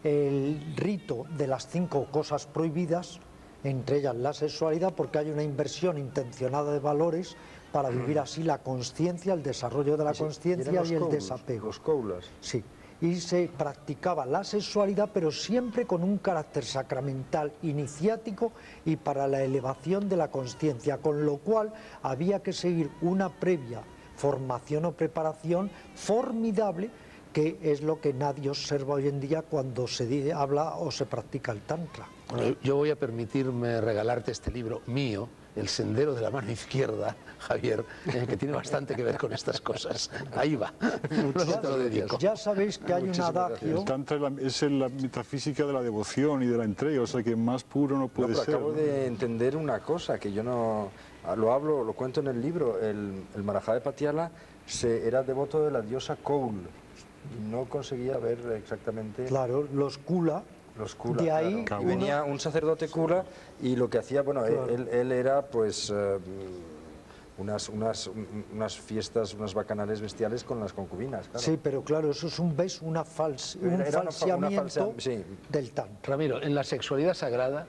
el rito de las 5 cosas prohibidas, entre ellas la sexualidad, porque hay una inversión intencionada de valores para vivir así la consciencia, el desarrollo de la consciencia y el desapego. Los koulas. Sí. Y se practicaba la sexualidad, pero siempre con un carácter sacramental, iniciático y para la elevación de la consciencia, con lo cual había que seguir una previa formación o preparación formidable, que es lo que nadie observa hoy en día cuando se habla o se practica el tantra. Bueno, yo voy a permitirme regalarte este libro mío, El sendero de la mano izquierda, Javier, que tiene bastante que ver con estas cosas. Ahí va, luego te lo dedico. Ya sabéis que hay un adagio... El tantra es la metafísica de la devoción y de la entrega, o sea que más puro no puede ser. Acabo de entender una cosa, que yo no... Lo cuento en el libro. El Maharaja de Patiala era devoto de la diosa Koul. No conseguía ver exactamente... Claro, los Kula. De ahí claro. Y venía un sacerdote Kula y lo que hacía, bueno, claro. él era pues unas fiestas, unas bacanales bestiales con las concubinas. Claro. Sí, pero claro, eso es un falseamiento del Tantra. Ramiro, en la sexualidad sagrada,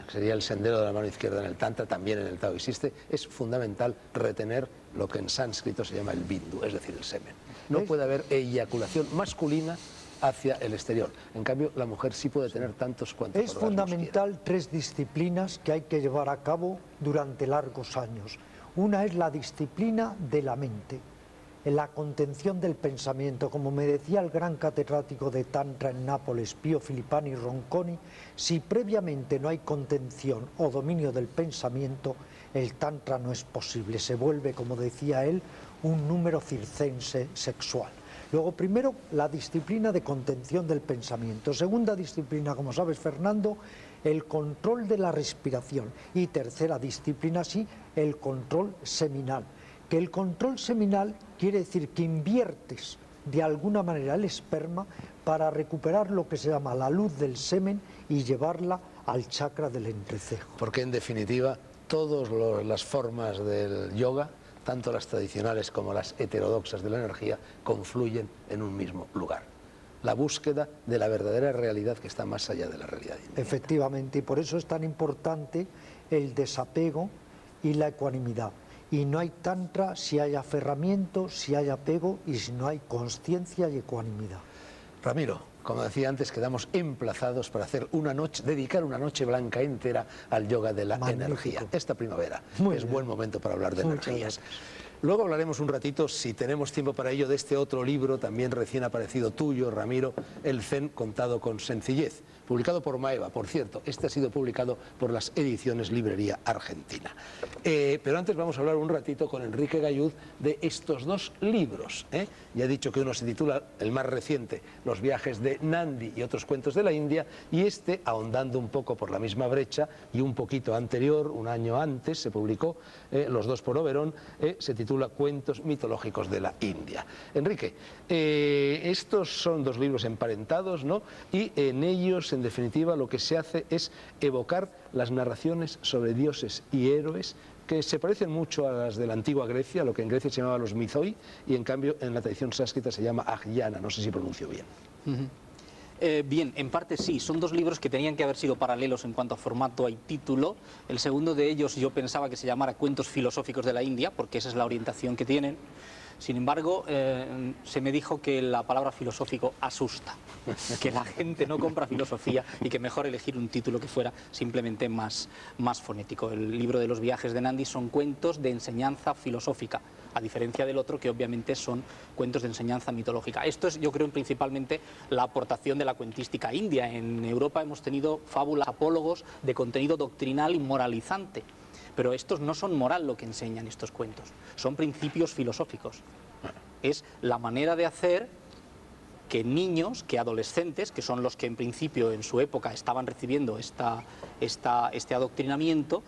sería el sendero de la mano izquierda en el Tantra, también en el Tao existe, es fundamental retener lo que en sánscrito se llama el bindu, es decir, el semen. No puede haber eyaculación masculina hacia el exterior. En cambio, la mujer sí puede tener tantos cuantos orgasmos. Es fundamental 3 disciplinas que hay que llevar a cabo durante largos años. Una es la disciplina de la mente, la contención del pensamiento. Como me decía el gran catedrático de Tantra en Nápoles, Pio Filippani Ronconi, si previamente no hay contención o dominio del pensamiento, el Tantra no es posible. Se vuelve, como decía él, un número circense sexual. Luego, primero, la disciplina de contención del pensamiento. Segunda disciplina, como sabes, Fernando, el control de la respiración. Y tercera disciplina, sí, el control seminal. Que el control seminal quiere decir que inviertes de alguna manera el esperma para recuperar lo que se llama la luz del semen y llevarla al chakra del entrecejo. Porque, en definitiva, todas las formas del yoga, tanto las tradicionales como las heterodoxas de la energía, confluyen en un mismo lugar. La búsqueda de la verdadera realidad que está más allá de la realidad inmediata. Efectivamente, y por eso es tan importante el desapego y la ecuanimidad. Y no hay tantra si hay aferramiento, si hay apego y si no hay consciencia y ecuanimidad. Ramiro, como decía antes, quedamos emplazados para hacer una noche, dedicar una noche blanca entera al yoga de la energía. Esta primavera es buen momento para hablar de energías. Luego hablaremos un ratito, si tenemos tiempo para ello, de este otro libro, también recién aparecido tuyo, Ramiro, El Zen contado con sencillez, publicado por Maeva, por cierto. Este ha sido publicado por las ediciones Librería Argentina. Pero antes vamos a hablar un ratito con Enrique Gallud de estos dos libros. Ya he dicho que uno se titula, el más reciente, Los viajes de Nandi y otros cuentos de la India, y este, ahondando un poco por la misma brecha, y un poquito anterior, un año antes, se publicó, los dos por Oberón, se titula Cuentos mitológicos de la India. Enrique, estos son dos libros emparentados, ¿no? Y en ellos, en definitiva, lo que se hace es evocar las narraciones sobre dioses y héroes que se parecen mucho a las de la antigua Grecia, lo que en Grecia se llamaba los mythoi, y en cambio en la tradición sánscrita se llama Ajyana, no sé si pronuncio bien. Bien, en parte sí, son dos libros que tenían que haber sido paralelos en cuanto a formato y título. El segundo de ellos yo pensaba que se llamara Cuentos filosóficos de la India, porque esa es la orientación que tienen. Sin embargo, se me dijo que la palabra filosófico asusta, que la gente no compra filosofía y que mejor elegir un título que fuera simplemente más fonético. El libro de los viajes de Nandi son cuentos de enseñanza filosófica, a diferencia del otro que obviamente son cuentos de enseñanza mitológica. Esto es, yo creo, principalmente la aportación de la cuentística india. En Europa hemos tenido fábulas, apólogos de contenido doctrinal y moralizante. Pero estos no son moral lo que enseñan estos cuentos, son principios filosóficos. Es la manera de hacer que niños, que adolescentes, que son los que en principio en su época estaban recibiendo este adoctrinamiento,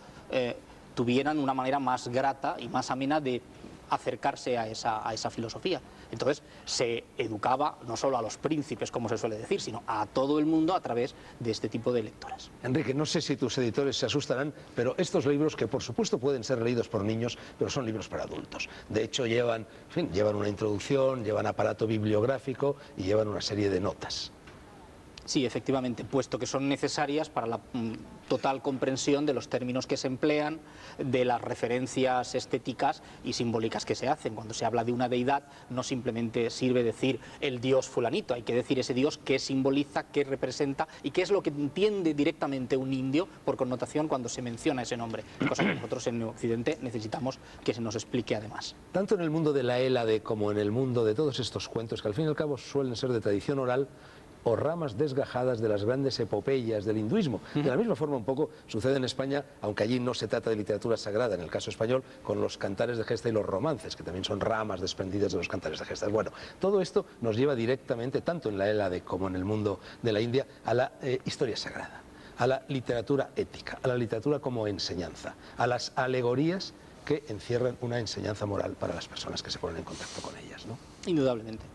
tuvieran una manera más grata y más amena de acercarse a esa filosofía. Entonces se educaba no solo a los príncipes, como se suele decir, sino a todo el mundo a través de este tipo de lecturas. Enrique, no sé si tus editores se asustarán, pero estos libros, que por supuesto pueden ser leídos por niños, pero son libros para adultos. De hecho llevan una introducción, llevan aparato bibliográfico y llevan una serie de notas. Sí, efectivamente, puesto que son necesarias para la total comprensión de los términos que se emplean, de las referencias estéticas y simbólicas que se hacen. Cuando se habla de una deidad, no simplemente sirve decir el dios fulanito, hay que decir ese dios qué simboliza, qué representa y qué es lo que entiende directamente un indio por connotación cuando se menciona ese nombre, cosa que nosotros en Occidente necesitamos que se nos explique además. Tanto en el mundo de la Hélade como en el mundo de todos estos cuentos, que al fin y al cabo suelen ser de tradición oral, o ramas desgajadas de las grandes epopeyas del hinduismo. De la misma forma un poco sucede en España, aunque allí no se trata de literatura sagrada, en el caso español, con los cantares de gesta y los romances, que también son ramas desprendidas de los cantares de gesta. Bueno, todo esto nos lleva directamente, tanto en la Hélade como en el mundo de la India, a la historia sagrada, a la literatura ética, a la literatura como enseñanza, a las alegorías que encierran una enseñanza moral para las personas que se ponen en contacto con ellas, ¿no? Indudablemente.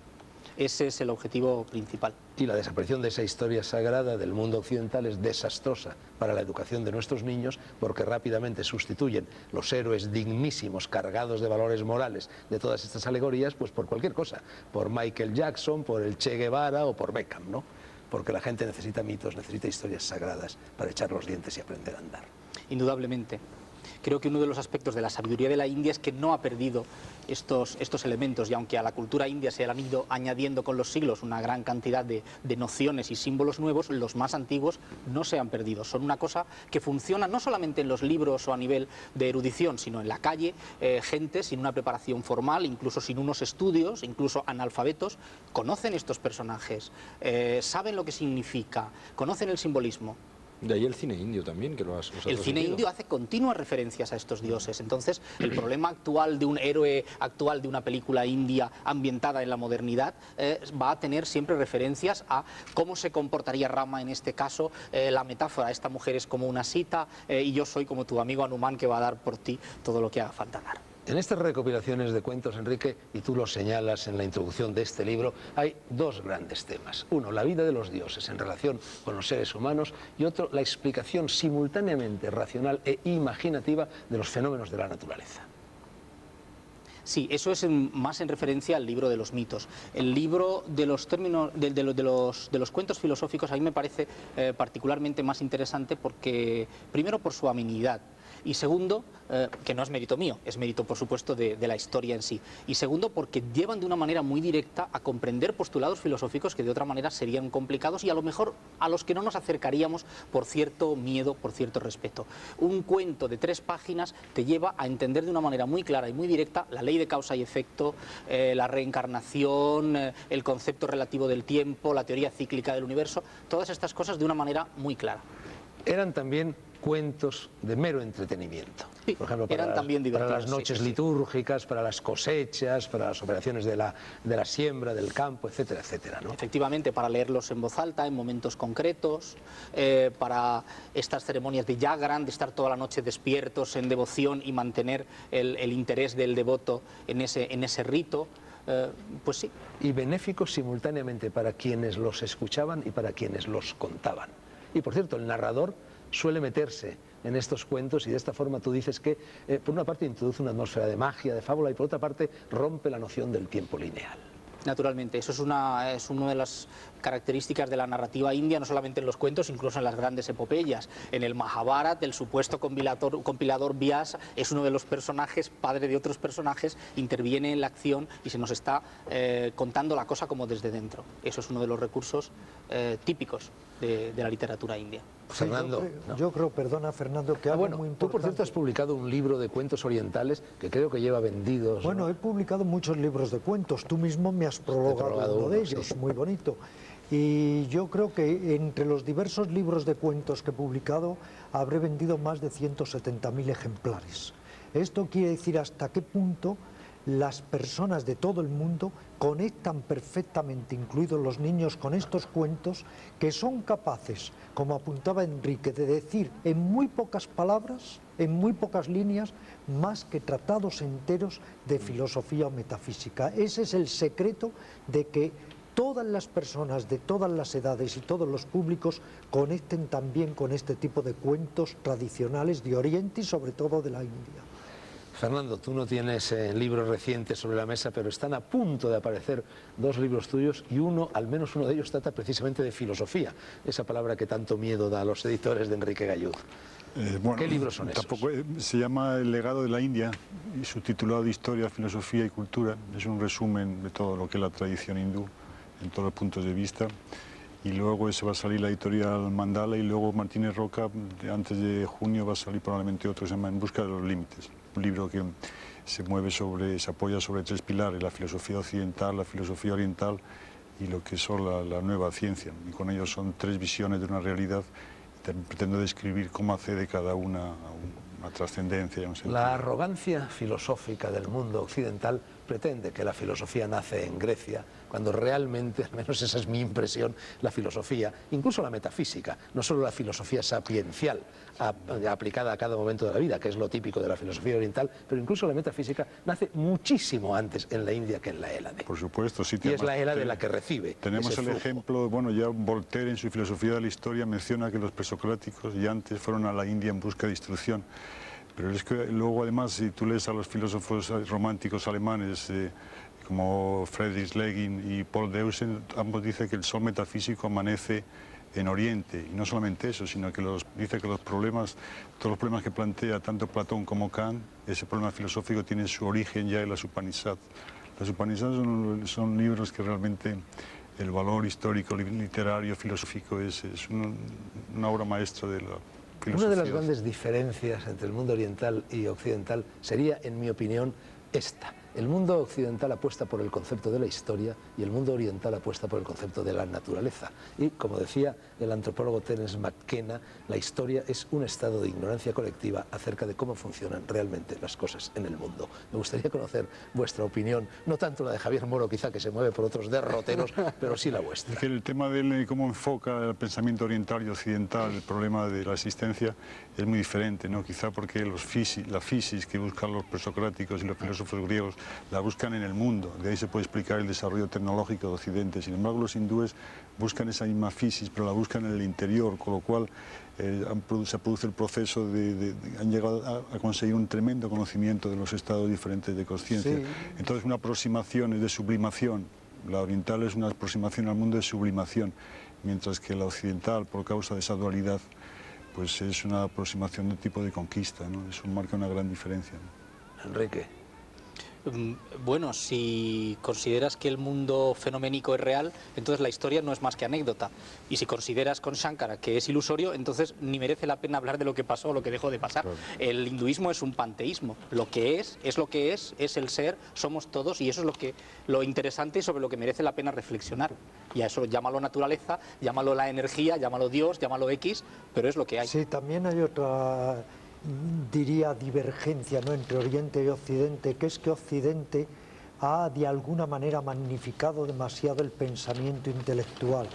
Ese es el objetivo principal. Y la desaparición de esa historia sagrada del mundo occidental es desastrosa para la educación de nuestros niños, porque rápidamente sustituyen los héroes dignísimos, cargados de valores morales de todas estas alegorías, pues por cualquier cosa, por Michael Jackson, por el Che Guevara o por Beckham, ¿no? Porque la gente necesita mitos, necesita historias sagradas para echar los dientes y aprender a andar. Indudablemente. Creo que uno de los aspectos de la sabiduría de la India es que no ha perdido estos elementos, y aunque a la cultura india se le han ido añadiendo con los siglos una gran cantidad de nociones y símbolos nuevos, los más antiguos no se han perdido. Son una cosa que funciona no solamente en los libros o a nivel de erudición, sino en la calle. Gente sin una preparación formal, incluso sin unos estudios, incluso analfabetos, conocen estos personajes, saben lo que significa, conocen el simbolismo. De ahí el cine indio también, que lo has El cine indio hace continuas referencias a estos dioses. Entonces, el problema actual de un héroe actual de una película india ambientada en la modernidad va a tener siempre referencias a cómo se comportaría Rama en este caso, la metáfora, esta mujer es como una sita y yo soy como tu amigo Hanuman que va a dar por ti todo lo que haga falta dar. En estas recopilaciones de cuentos, Enrique, y tú lo señalas en la introducción de este libro, hay dos grandes temas. Uno, la vida de los dioses en relación con los seres humanos, y otro, la explicación simultáneamente racional e imaginativa de los fenómenos de la naturaleza. Sí, eso es más en referencia al libro de los mitos. El libro de los términos de los cuentos filosóficos a mí me parece particularmente más interesante porque, primero, por su amenidad. Y segundo, que no es mérito mío, es mérito por supuesto de la historia en sí. Y segundo, porque llevan de una manera muy directa a comprender postulados filosóficos que de otra manera serían complicados y a lo mejor a los que no nos acercaríamos por cierto miedo, por cierto respeto. Un cuento de 3 páginas te lleva a entender de una manera muy clara y muy directa la ley de causa y efecto, la reencarnación, el concepto relativo del tiempo, la teoría cíclica del universo, todas estas cosas de una manera muy clara. Eran también cuentos de mero entretenimiento. Sí, por ejemplo, eran también para las divertidos, noches sí, sí, litúrgicas, para las cosechas, para las operaciones de la siembra, del campo, etcétera, etcétera, ¿no? Efectivamente, para leerlos en voz alta, en momentos concretos, para estas ceremonias de Jagran, de estar toda la noche despiertos en devoción y mantener el interés del devoto en ese rito. Pues sí. Y benéficos simultáneamente para quienes los escuchaban y para quienes los contaban. Y por cierto, el narrador suele meterse en estos cuentos y de esta forma tú dices que por una parte introduce una atmósfera de magia, de fábula y por otra parte rompe la noción del tiempo lineal. Naturalmente, eso es una de las características de la narrativa india, no solamente en los cuentos, incluso en las grandes epopeyas. En el Mahabharata, el supuesto compilador Vyasa es uno de los personajes, padre de otros personajes, interviene en la acción y se nos está contando la cosa como desde dentro. Eso es uno de los recursos típicos de la literatura india. Fernando. Yo creo, perdona Fernando, que algo muy importante. Tú por cierto has publicado un libro de cuentos orientales que creo que lleva vendidos. Bueno, ¿no? he publicado muchos libros de cuentos, tú mismo me has prologado uno de ellos, sí. Muy bonito. Y yo creo que entre los diversos libros de cuentos que he publicado habré vendido más de 170.000 ejemplares. Esto quiere decir hasta qué punto las personas de todo el mundo conectan perfectamente, incluidos los niños, con estos cuentos que son capaces, como apuntaba Enrique, de decir en muy pocas palabras, en muy pocas líneas, más que tratados enteros de filosofía o metafísica. Ese es el secreto de que todas las personas de todas las edades y todos los públicos conecten también con este tipo de cuentos tradicionales de Oriente y sobre todo de la India. Fernando, tú no tienes libros recientes sobre la mesa, pero están a punto de aparecer 2 libros tuyos y al menos uno de ellos trata precisamente de filosofía, esa palabra que tanto miedo da a los editores de Enrique Gallud. Bueno, ¿qué libros son esos? Se llama El legado de la India y subtitulado Historia, Filosofía y Cultura. Es un resumen de todo lo que es la tradición hindú en todos los puntos de vista. Y luego eso va a salir la editorial Mandala y luego Martínez Roca, antes de junio va a salir probablemente otro que se llama En busca de los límites. Un libro que se apoya sobre 3 pilares, la filosofía occidental, la filosofía oriental y lo que son la nueva ciencia. Y con ellos son 3 visiones de una realidad y pretendo describir cómo accede cada una a una trascendencia. La arrogancia filosófica del mundo occidental pretende que la filosofía nace en Grecia, cuando realmente, al menos esa es mi impresión, la filosofía, incluso la metafísica, no solo la filosofía sapiencial aplicada a cada momento de la vida, que es lo típico de la filosofía oriental, pero incluso la metafísica nace muchísimo antes en la India que en la Hélade. Por supuesto, sí. Y es la Hélade la que recibe. Tenemos el ejemplo, bueno, ya Voltaire en su filosofía de la historia menciona que los presocráticos ya antes fueron a la India en busca de instrucción. Pero es que luego, además, si tú lees a los filósofos románticos alemanes como Friedrich Schlegel y Paul Deussen, ambos dicen que el sol metafísico amanece en Oriente. Y no solamente eso, sino que dice que todos los problemas que plantea tanto Platón como Kant, ese problema filosófico tiene su origen ya en las Upanishads. Las Upanishads son libros que realmente el valor histórico, literario, filosófico es una obra maestra de la filosofía. Una de las grandes diferencias entre el mundo oriental y occidental sería, en mi opinión, esta. El mundo occidental apuesta por el concepto de la historia y el mundo oriental apuesta por el concepto de la naturaleza. Y, como decía el antropólogo Terence McKenna, la historia es un estado de ignorancia colectiva acerca de cómo funcionan realmente las cosas en el mundo. Me gustaría conocer vuestra opinión, no tanto la de Javier Moro, quizá, que se mueve por otros derroteros, pero sí la vuestra. Es que el tema de cómo enfoca el pensamiento oriental y occidental el problema de la existencia es muy diferente, ¿no? Quizá porque la fisis que buscan los presocráticos y los filósofos griegos la buscan en el mundo, de ahí se puede explicar el desarrollo tecnológico de Occidente. Sin embargo, los hindúes buscan esa misma fisis, pero la buscan en el interior, con lo cual se produce el proceso han llegado a conseguir un tremendo conocimiento de los estados diferentes de conciencia. Sí. Entonces, una aproximación es de sublimación. La oriental es una aproximación al mundo de sublimación, mientras que la occidental, por causa de esa dualidad, pues es una aproximación de tipo de conquista, ¿no? Eso marca una gran diferencia, ¿no? Enrique. Bueno, si consideras que el mundo fenoménico es real, entonces la historia no es más que anécdota. Y si consideras con Shankara que es ilusorio, entonces ni merece la pena hablar de lo que pasó o lo que dejó de pasar. Claro. El hinduismo es un panteísmo. Lo que es lo que es el ser, somos todos, y eso es lo interesante y sobre lo que merece la pena reflexionar. Y a eso llámalo naturaleza, llámalo la energía, llámalo Dios, llámalo X, pero es lo que hay. Sí, también hay otra, diría, divergencia, ¿no?, entre Oriente y Occidente, que es que Occidente ha de alguna manera magnificado demasiado el pensamiento intelectual.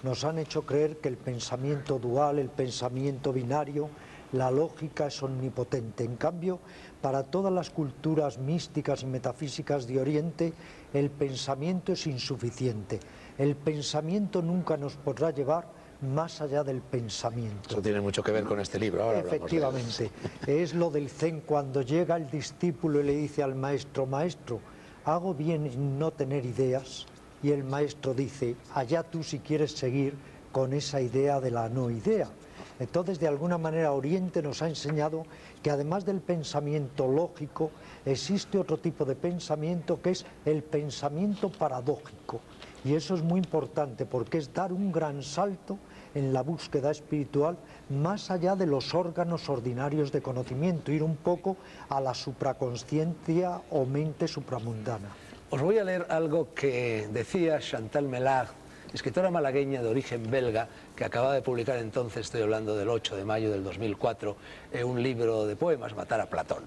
Nos han hecho creer que el pensamiento dual, el pensamiento binario, la lógica es omnipotente. En cambio, para todas las culturas místicas y metafísicas de Oriente, el pensamiento es insuficiente. El pensamiento nunca nos podrá llevar más allá del pensamiento. Eso tiene mucho que ver con este libro. Ahora efectivamente, es lo del Zen, cuando llega el discípulo y le dice al maestro: maestro, hago bien en no tener ideas, y el maestro dice: allá tú si quieres seguir con esa idea de la no idea. Entonces, de alguna manera, Oriente nos ha enseñado que además del pensamiento lógico, existe otro tipo de pensamiento, que es el pensamiento paradójico. Y eso es muy importante, porque es dar un gran salto en la búsqueda espiritual más allá de los órganos ordinarios de conocimiento, ir un poco a la supraconsciencia o mente supramundana. Os voy a leer algo que decía Chantal Mellard, escritora malagueña de origen belga, que acababa de publicar entonces, estoy hablando del 8 de mayo del 2004, un libro de poemas, Matar a Platón.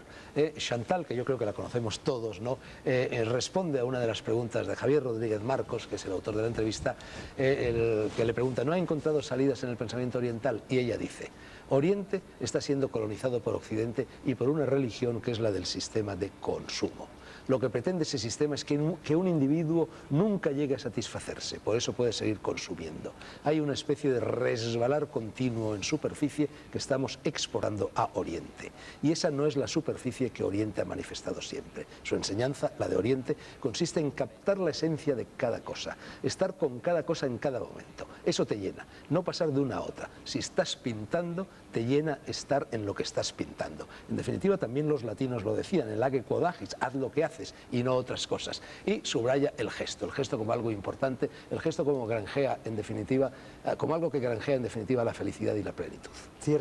Chantal, que yo creo que la conocemos todos, ¿no?, responde a una de las preguntas de Javier Rodríguez Marcos, que es el autor de la entrevista, que le pregunta: ¿no ha encontrado salidas en el pensamiento oriental? Y ella dice: Oriente está siendo colonizado por Occidente y por una religión que es la del sistema de consumo. Lo que pretende ese sistema es que un individuo nunca llegue a satisfacerse, por eso puede seguir consumiendo. Hay una especie de resbalar continuo en superficie que estamos exportando a Oriente. Y esa no es la superficie que Oriente ha manifestado siempre. Su enseñanza, la de Oriente, consiste en captar la esencia de cada cosa, estar con cada cosa en cada momento. Eso te llena, no pasar de una a otra. Si estás pintando, te llena estar en lo que estás pintando. En definitiva, también los latinos lo decían, el age quod agis, haz lo que haces y no otras cosas. Y subraya el gesto como algo importante, el gesto como granjea, en definitiva, como algo que granjea en definitiva la felicidad y la plenitud.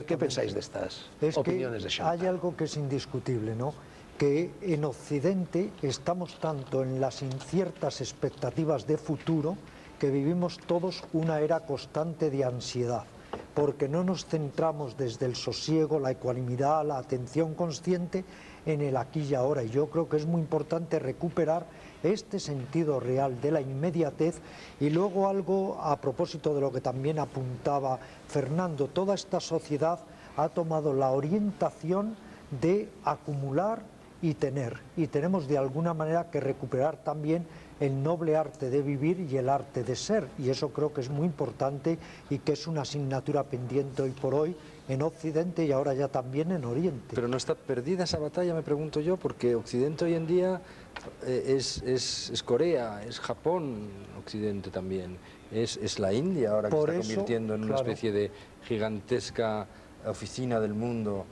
¿Qué pensáis de estas opiniones de Chantal? Hay algo que es indiscutible, ¿no?, que en Occidente estamos tanto en las inciertas expectativas de futuro que vivimos todos una era constante de ansiedad, porque no nos centramos desde el sosiego, la ecuanimidad, la atención consciente en el aquí y ahora. Y yo creo que es muy importante recuperar este sentido real de la inmediatez. Y luego algo a propósito de lo que también apuntaba Fernando: toda esta sociedad ha tomado la orientación de acumular y tener, y tenemos de alguna manera que recuperar también el noble arte de vivir y el arte de ser, y eso creo que es muy importante y que es una asignatura pendiente hoy por hoy en Occidente y ahora ya también en Oriente. Pero no está perdida esa batalla, me pregunto yo, porque Occidente hoy en día es Corea, es Japón, Occidente también, es la India ahora, que se está convirtiendo en una especie de gigantesca oficina del mundo.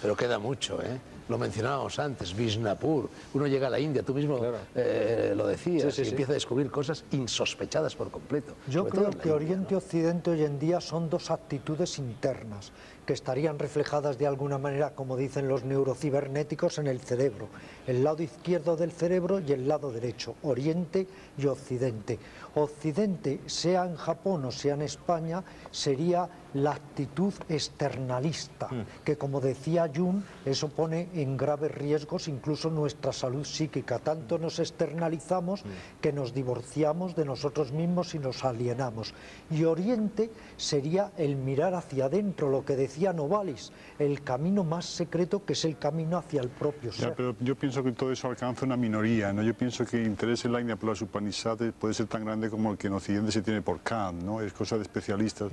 Pero queda mucho, ¿eh? Lo mencionábamos antes, Vishnapur. Uno llega a la India, tú mismo lo decías, y empieza a descubrir cosas insospechadas por completo. Yo creo que Oriente y Occidente hoy en día son dos actitudes internas que estarían reflejadas de alguna manera, como dicen los neurocibernéticos, en el cerebro. El lado izquierdo del cerebro y el lado derecho, Oriente y Occidente. Occidente, sea en Japón o sea en España, sería la actitud externalista, que, como decía Jung, eso pone en graves riesgos incluso nuestra salud psíquica. Tanto nos externalizamos que nos divorciamos de nosotros mismos y nos alienamos. Y Oriente sería el mirar hacia adentro, lo que decía decía Novalis, el camino más secreto, que es el camino hacia el propio ser. Pero yo pienso que todo eso alcanza una minoría, ¿no? Yo pienso que el interés en la India por las Upanishads puede ser tan grande como el que en Occidente se tiene por Kant, ¿no? Es cosa de especialistas.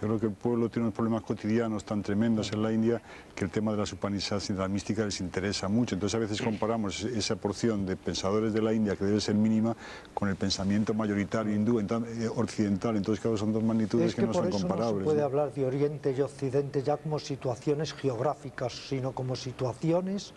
Yo creo que el pueblo tiene unos problemas cotidianos tan tremendos en la India que el tema de las Upanishads y de la mística les interesa mucho. Entonces a veces comparamos esa porción de pensadores de la India, que debe ser mínima, con el pensamiento mayoritario hindú occidental. Entonces claro, son dos magnitudes que no son comparables. No se puede hablar de Oriente y Occidente ya como situaciones geográficas, sino como situaciones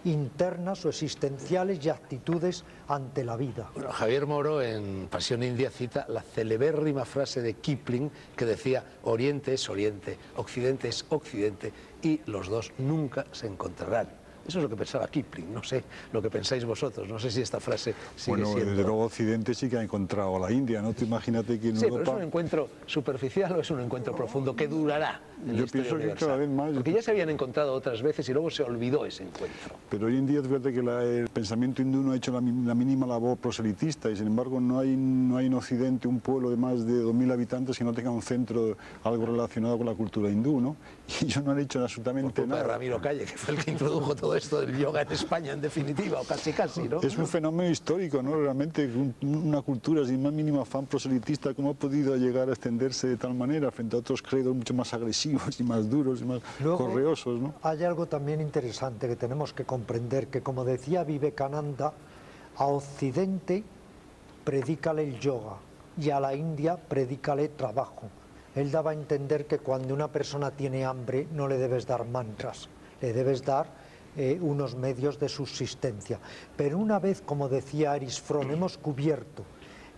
internas o existenciales y actitudes ante la vida. Bueno, Javier Moro en Pasión India cita la celebérrima frase de Kipling que decía: Oriente es Oriente, Occidente es Occidente y los dos nunca se encontrarán. Eso es lo que pensaba Kipling, no sé lo que pensáis vosotros, no sé si esta frase sigue siendo... Bueno, desde luego Occidente sí que ha encontrado a la India, ¿no? Tú imagínate que en Europa... pero ¿es un encuentro superficial o es un encuentro profundo que durará en la historia universal? Que cada vez más... Porque ya se habían encontrado otras veces y luego se olvidó ese encuentro. Pero hoy en día es verdad que el pensamiento hindú no ha hecho la mínima labor proselitista y sin embargo no hay en Occidente un pueblo de más de 2000 habitantes que no tenga un centro algo relacionado con la cultura hindú, ¿no? Y ellos no han hecho absolutamente nada. De Ramiro Calle, que fue el que introdujo todo esto del yoga en España, en definitiva, o casi, ¿no? Es un fenómeno histórico, ¿no? Realmente una cultura sin más mínimo afán proselitista, ¿cómo ha podido llegar a extenderse de tal manera frente a otros credos mucho más agresivos y más duros y más correosos, ¿no? Hay algo también interesante que tenemos que comprender, que como decía Vivekananda, a Occidente predícale el yoga y a la India predícale trabajo. Él daba a entender que cuando una persona tiene hambre no le debes dar mantras, le debes dar unos medios de subsistencia. Pero una vez, como decía Erich Fromm, hemos cubierto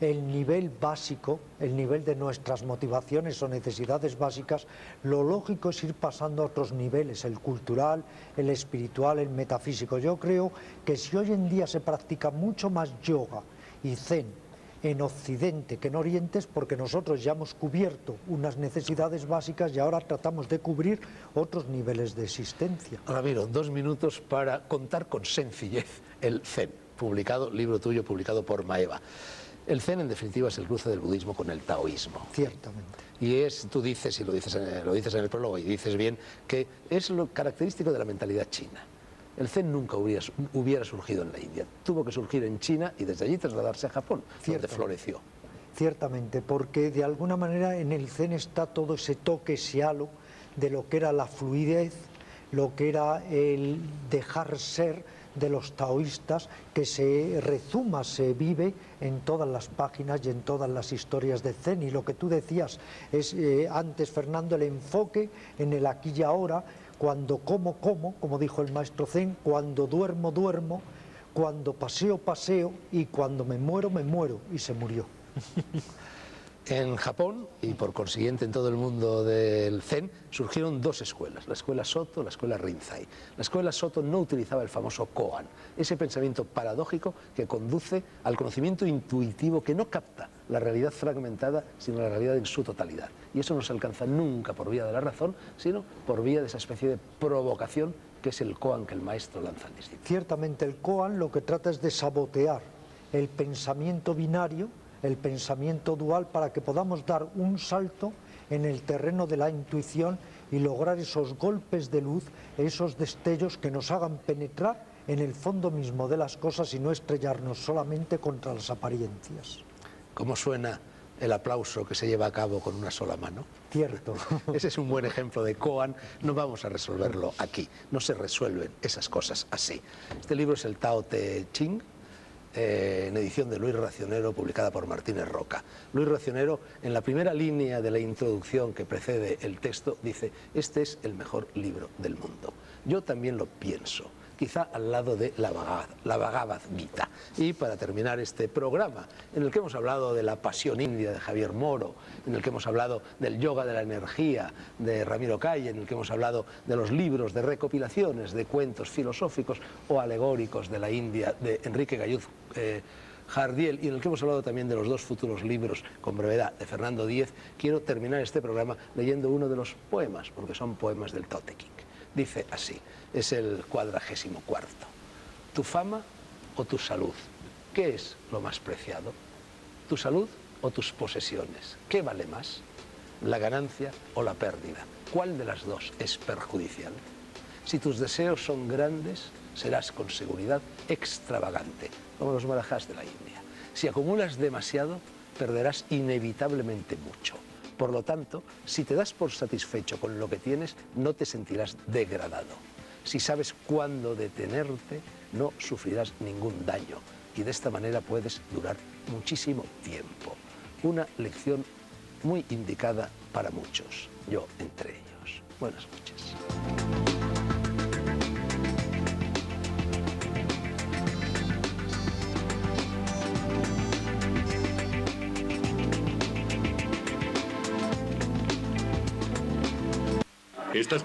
el nivel básico, el nivel de nuestras motivaciones o necesidades básicas, lo lógico es ir pasando a otros niveles, el cultural, el espiritual, el metafísico. Yo creo que si hoy en día se practica mucho más yoga y zen en Occidente que en Oriente es porque nosotros ya hemos cubierto unas necesidades básicas y ahora tratamos de cubrir otros niveles de existencia. Ramiro, 2 minutos para contar con sencillez el Zen, libro tuyo publicado por Maeva. El Zen, en definitiva, es el cruce del budismo con el taoísmo. Ciertamente. Y tú dices, y lo dices en el prólogo, y dices bien, que es lo característico de la mentalidad china. El Zen nunca hubiera surgido en la India, tuvo que surgir en China y desde allí trasladarse a Japón, donde floreció. Ciertamente, porque de alguna manera en el Zen está todo ese toque, ese halo de lo que era la fluidez, lo que era el dejar ser de los taoístas, que se rezuma, se vive en todas las páginas y en todas las historias de Zen. Y lo que tú decías es antes, Fernando, el enfoque en el aquí y ahora. Cuando como dijo el maestro Zen, cuando duermo, duermo, cuando paseo, paseo y cuando me muero, y se murió. En Japón, y por consiguiente en todo el mundo del Zen, surgieron 2 escuelas, la escuela Soto, la escuela Rinzai. La escuela Soto no utilizaba el famoso koan, ese pensamiento paradójico que conduce al conocimiento intuitivo que no capta la realidad fragmentada, sino la realidad en su totalidad. Y eso no se alcanza nunca por vía de la razón, sino por vía de esa especie de provocación que es el koan que el maestro lanza al discípulo. Ciertamente el koan lo que trata es de sabotear el pensamiento binario, el pensamiento dual, para que podamos dar un salto en el terreno de la intuición y lograr esos golpes de luz, esos destellos que nos hagan penetrar en el fondo mismo de las cosas y no estrellarnos solamente contra las apariencias. ¿Cómo suena el aplauso que se lleva a cabo con una sola mano? Cierto. Ese es un buen ejemplo de koan. No vamos a resolverlo aquí, no se resuelven esas cosas así. Este libro es el Tao Te Ching, en edición de Luis Racionero, publicada por Martínez Roca. Luis Racionero, en la primera línea de la introducción que precede el texto, dice: este es el mejor libro del mundo. Yo también lo pienso, quizá al lado de la Bhagavad Gita. Y para terminar este programa, en el que hemos hablado de la pasión india de Javier Moro, en el que hemos hablado del yoga de la energía de Ramiro Calle, en el que hemos hablado de los libros de recopilaciones de cuentos filosóficos o alegóricos de la India de Enrique Galluz Jardiel, y en el que hemos hablado también de los 2 futuros libros con brevedad de Fernando Díez, quiero terminar este programa leyendo uno de los poemas, porque son poemas del Tao Te Ching. Dice así, es el 44º. ¿Tu fama o tu salud? ¿Qué es lo más preciado? ¿Tu salud o tus posesiones? ¿Qué vale más? la ganancia o la pérdida. ¿Cuál de las dos es perjudicial? Si tus deseos son grandes, serás con seguridad extravagante, como los marajás de la India. Si acumulas demasiado, perderás inevitablemente mucho. Por lo tanto, si te das por satisfecho con lo que tienes, no te sentirás degradado. Si sabes cuándo detenerte, no sufrirás ningún daño y de esta manera puedes durar muchísimo tiempo. Una lección muy indicada para muchos, yo entre ellos. Buenas noches. Estas